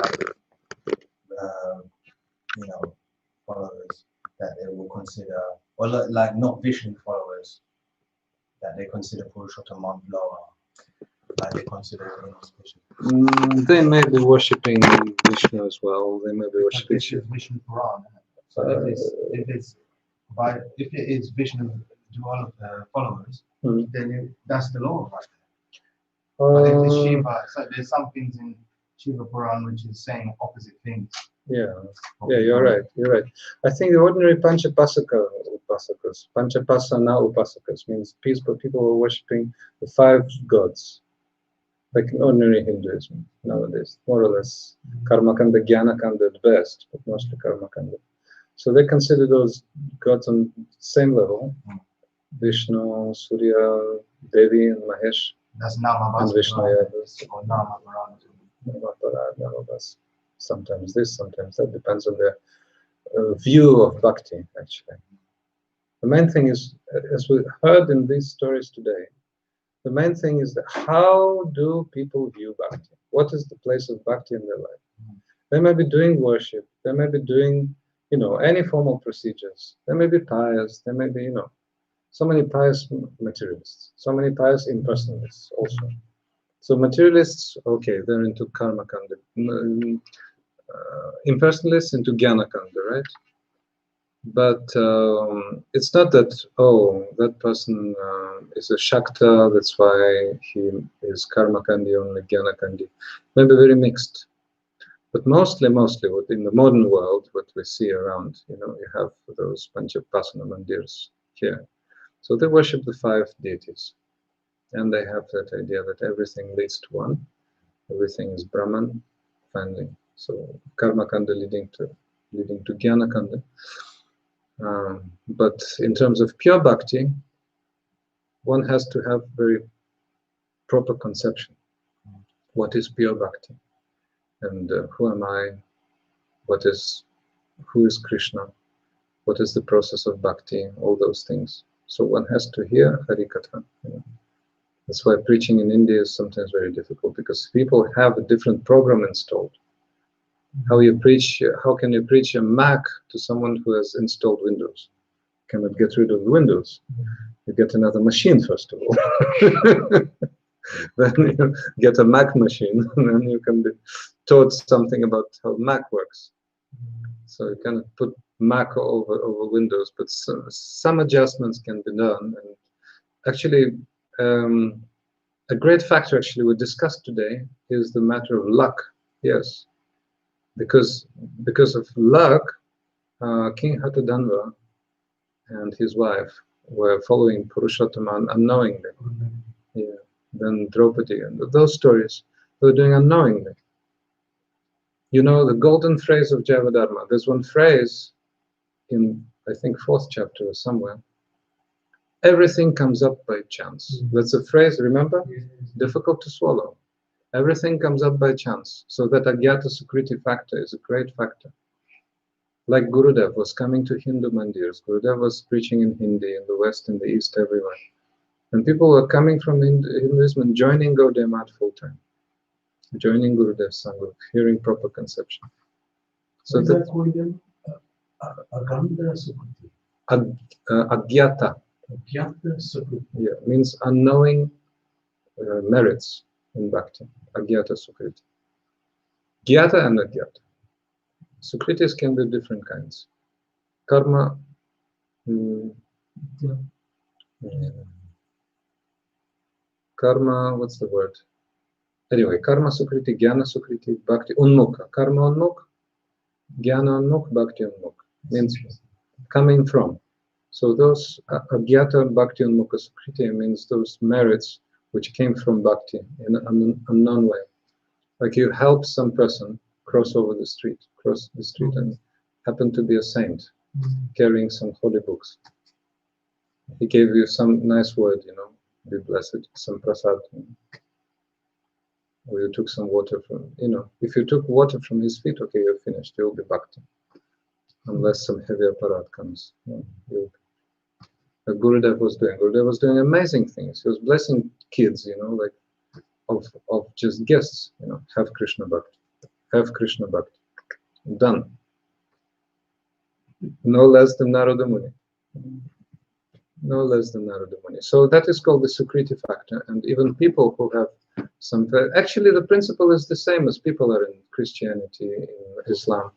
followers that they will consider, or like not Vishnu followers, that they consider Purushottam month lower, like they consider inauspicious? They may be worshipping Vishnu as well. They may be worshipping Shiva. Vishnu Puran. So if it is Vishnu followers, then that's the law, right? But if it's Shiva, so there's some things in Shiva Puran which is saying opposite things. Yeah, you're right. You're right. I think the ordinary Panchapasaka upasakas, Panchapasana upasakas, means people who are worshipping the 5 gods, like in ordinary Hinduism nowadays, more or less. Karmakanda, Jnanakanda at best, but mostly Karmakanda. So they consider those gods on the same level. Vishnu, Surya, Devi, and Mahesh. That's Nama and Vishnu. or Nama Parad. Sometimes this, sometimes that, depends on their view of bhakti, actually. The main thing is, as we heard in these stories today, the main thing is that how do people view bhakti? What is the place of bhakti in their life? They may be doing worship, they may be doing, any formal procedures. They may be pious, they may be, so many pious materialists, so many pious impersonalists also. So materialists, okay, they're into karma kanda. Impersonalists into jnana kanda, right? But it's not that, that person is a Shakta, that's why he is karma kandi only, jnana kandi. Maybe very mixed. But mostly within the modern world, what we see around, you have those Panchapasana mandirs here. So they worship the 5 deities. And they have that idea that everything leads to one. Everything is Brahman, finally. So karma kanda leading to jnana kanda. But in terms of pure bhakti, one has to have very proper conception. What is pure bhakti? And who am I? Who is Krishna? What is the process of bhakti? All those things. So one has to hear Harikatha. That's why preaching in India is sometimes very difficult, because people have a different program installed. How can you preach a Mac to someone who has installed Windows? Cannot get rid of the Windows. You get another machine first of all. Then you get a Mac machine, and then you can be taught something about how Mac works. So you can put Mac over Windows, but some adjustments can be done. And actually, a great factor actually we discussed today is the matter of luck. Yes. because of luck, King Hatadanva and his wife were following Purusottama unknowingly. Yeah. Then Draupadi and those stories they were doing unknowingly. You know the golden phrase of Javadharma. There's one phrase in, I think, 4th chapter or somewhere. Everything comes up by chance. That's a phrase, remember? Difficult to swallow. Everything comes up by chance. So that Agyata Sukriti factor is a great factor. Like Gurudev was coming to Hindu mandirs. Gurudev was preaching in Hindi in the West, in the East, everywhere. And people were coming from Hinduism and joining Gaudiya Math full time. Joining Gurudev's Sangha, hearing proper conception. So that Agyata. Yeah, means unknowing merits in Bhakti. Agyata Sukriti. Gyata and Agyata. Sukritis can be different kinds. Karma. Karma, what's the word? Anyway, Karma Sukriti, Jnana Sukriti, Bhakti Unmukha. Karma Unmukha, Jnana Unmukha, Bhakti Unmukha. Means coming from. So those Agyata and Bhakti Unmukha Sukriti means those merits which came from Bhakti in an unknown way. Like you help some person cross the street and happen to be a saint carrying some holy books. He gave you some nice word, be blessed, some prasad. Or you took some water from, if you took water from his feet, okay, you're finished, you'll be bhakti. Unless some heavy apparat comes. Gurudev was doing amazing things. He was blessing kids, like of just guests, have Krishna Bhakti. Have Krishna Bhakti. Done. No less than Narada Muni. No less than Narada Muni. So that is called the Sukriti factor. And even people who have some... Actually, the principle is the same as people are in Christianity, in Islam.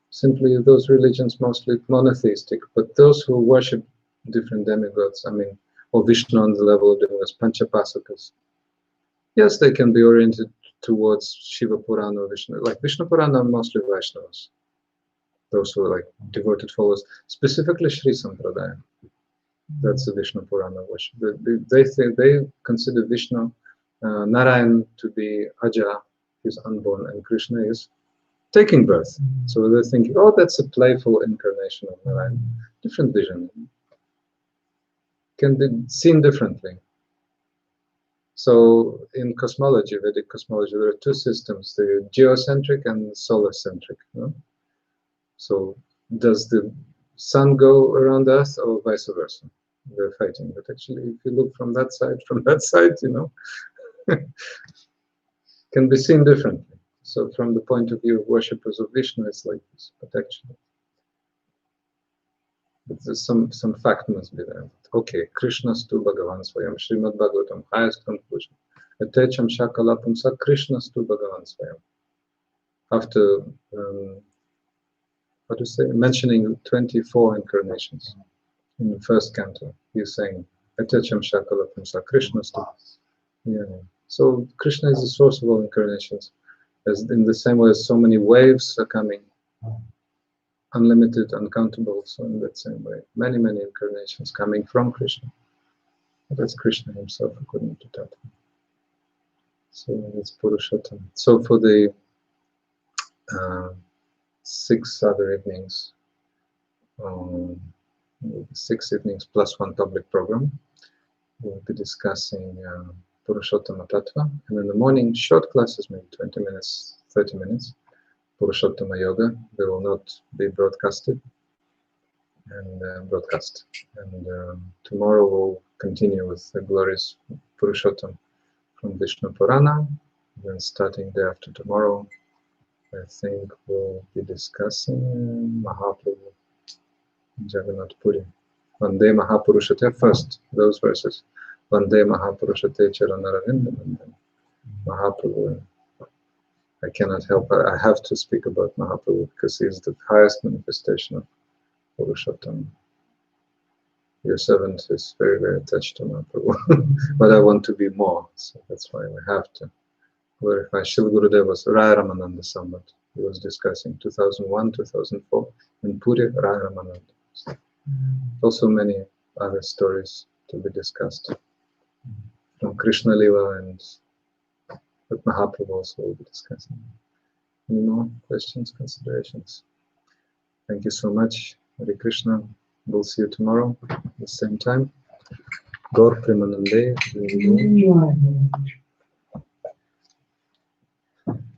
Simply those religions mostly monotheistic, but those who worship different demigods, or Vishnu on the level of demigods, Panchapasakas. Yes, they can be oriented towards Shiva Purana or Vishnu. Like Vishnu Purana are mostly Vaishnavas. Those who are like devoted followers, specifically Sri Sampradaya. That's the Vishnu Purana worship. They consider Vishnu, Narayan to be Aja, he's unborn, and Krishna is taking birth. So they're thinking, oh, that's a playful incarnation of Narayan. Different vision. Can be seen differently. So in cosmology, Vedic cosmology, there are two systems, the geocentric and solar-centric. So does the sun go around Earth or vice versa? They're fighting. But actually, if you look from that side, can be seen differently. So from the point of view of worshippers of Vishnu, it's like this. But actually, there's some fact must be there. Okay, Krishna's tu Bhagavan Swayam, Srimad Bhagavatam, highest conclusion. Atecham Shakalapumsa, Krishna's tu Bhagavan Swayam. After, mentioning 24 incarnations in the first canto, he's saying, Atecham Shakalapumsa, Krishna's tu. Yeah. So Krishna is the source of all incarnations. As in the same way as so many waves are coming, unlimited, uncountable, so in that same way, many incarnations coming from Krishna. That's Krishna himself, according to Tata. So it's Purusottama. So for the 6 other evenings, 6 evenings plus 1 public program, we'll be discussing Purusottama Tattva, and in the morning, short classes, maybe 20 minutes, 30 minutes, Purushottama Yoga. They will not be broadcasted and broadcast. And tomorrow we'll continue with the glorious Purushottam from Vishnu Purana. Then starting day after tomorrow, I think we'll be discussing Mahaprabhu Jagannath Puri. Vande Mahapurushate first, those verses. Vande Mahapurushate Charanaravinda, and then Mahaprabhu. I cannot help it. I have to speak about Mahaprabhu because he is the highest manifestation of Purushottam. Your servant is very attached to Mahaprabhu, but I want to be more, so that's why we have to glorify. Shri Gurudev was Raya Ramananda Samvat. he was discussing, 2001, 2004, and Puri Ramananda. Also many other stories to be discussed from Krishna Lila, and what Mahaprabhu also will be discussing. Any more questions, considerations? Thank you so much. Hare Krishna. We'll see you tomorrow at the same time. Gaur Premanande.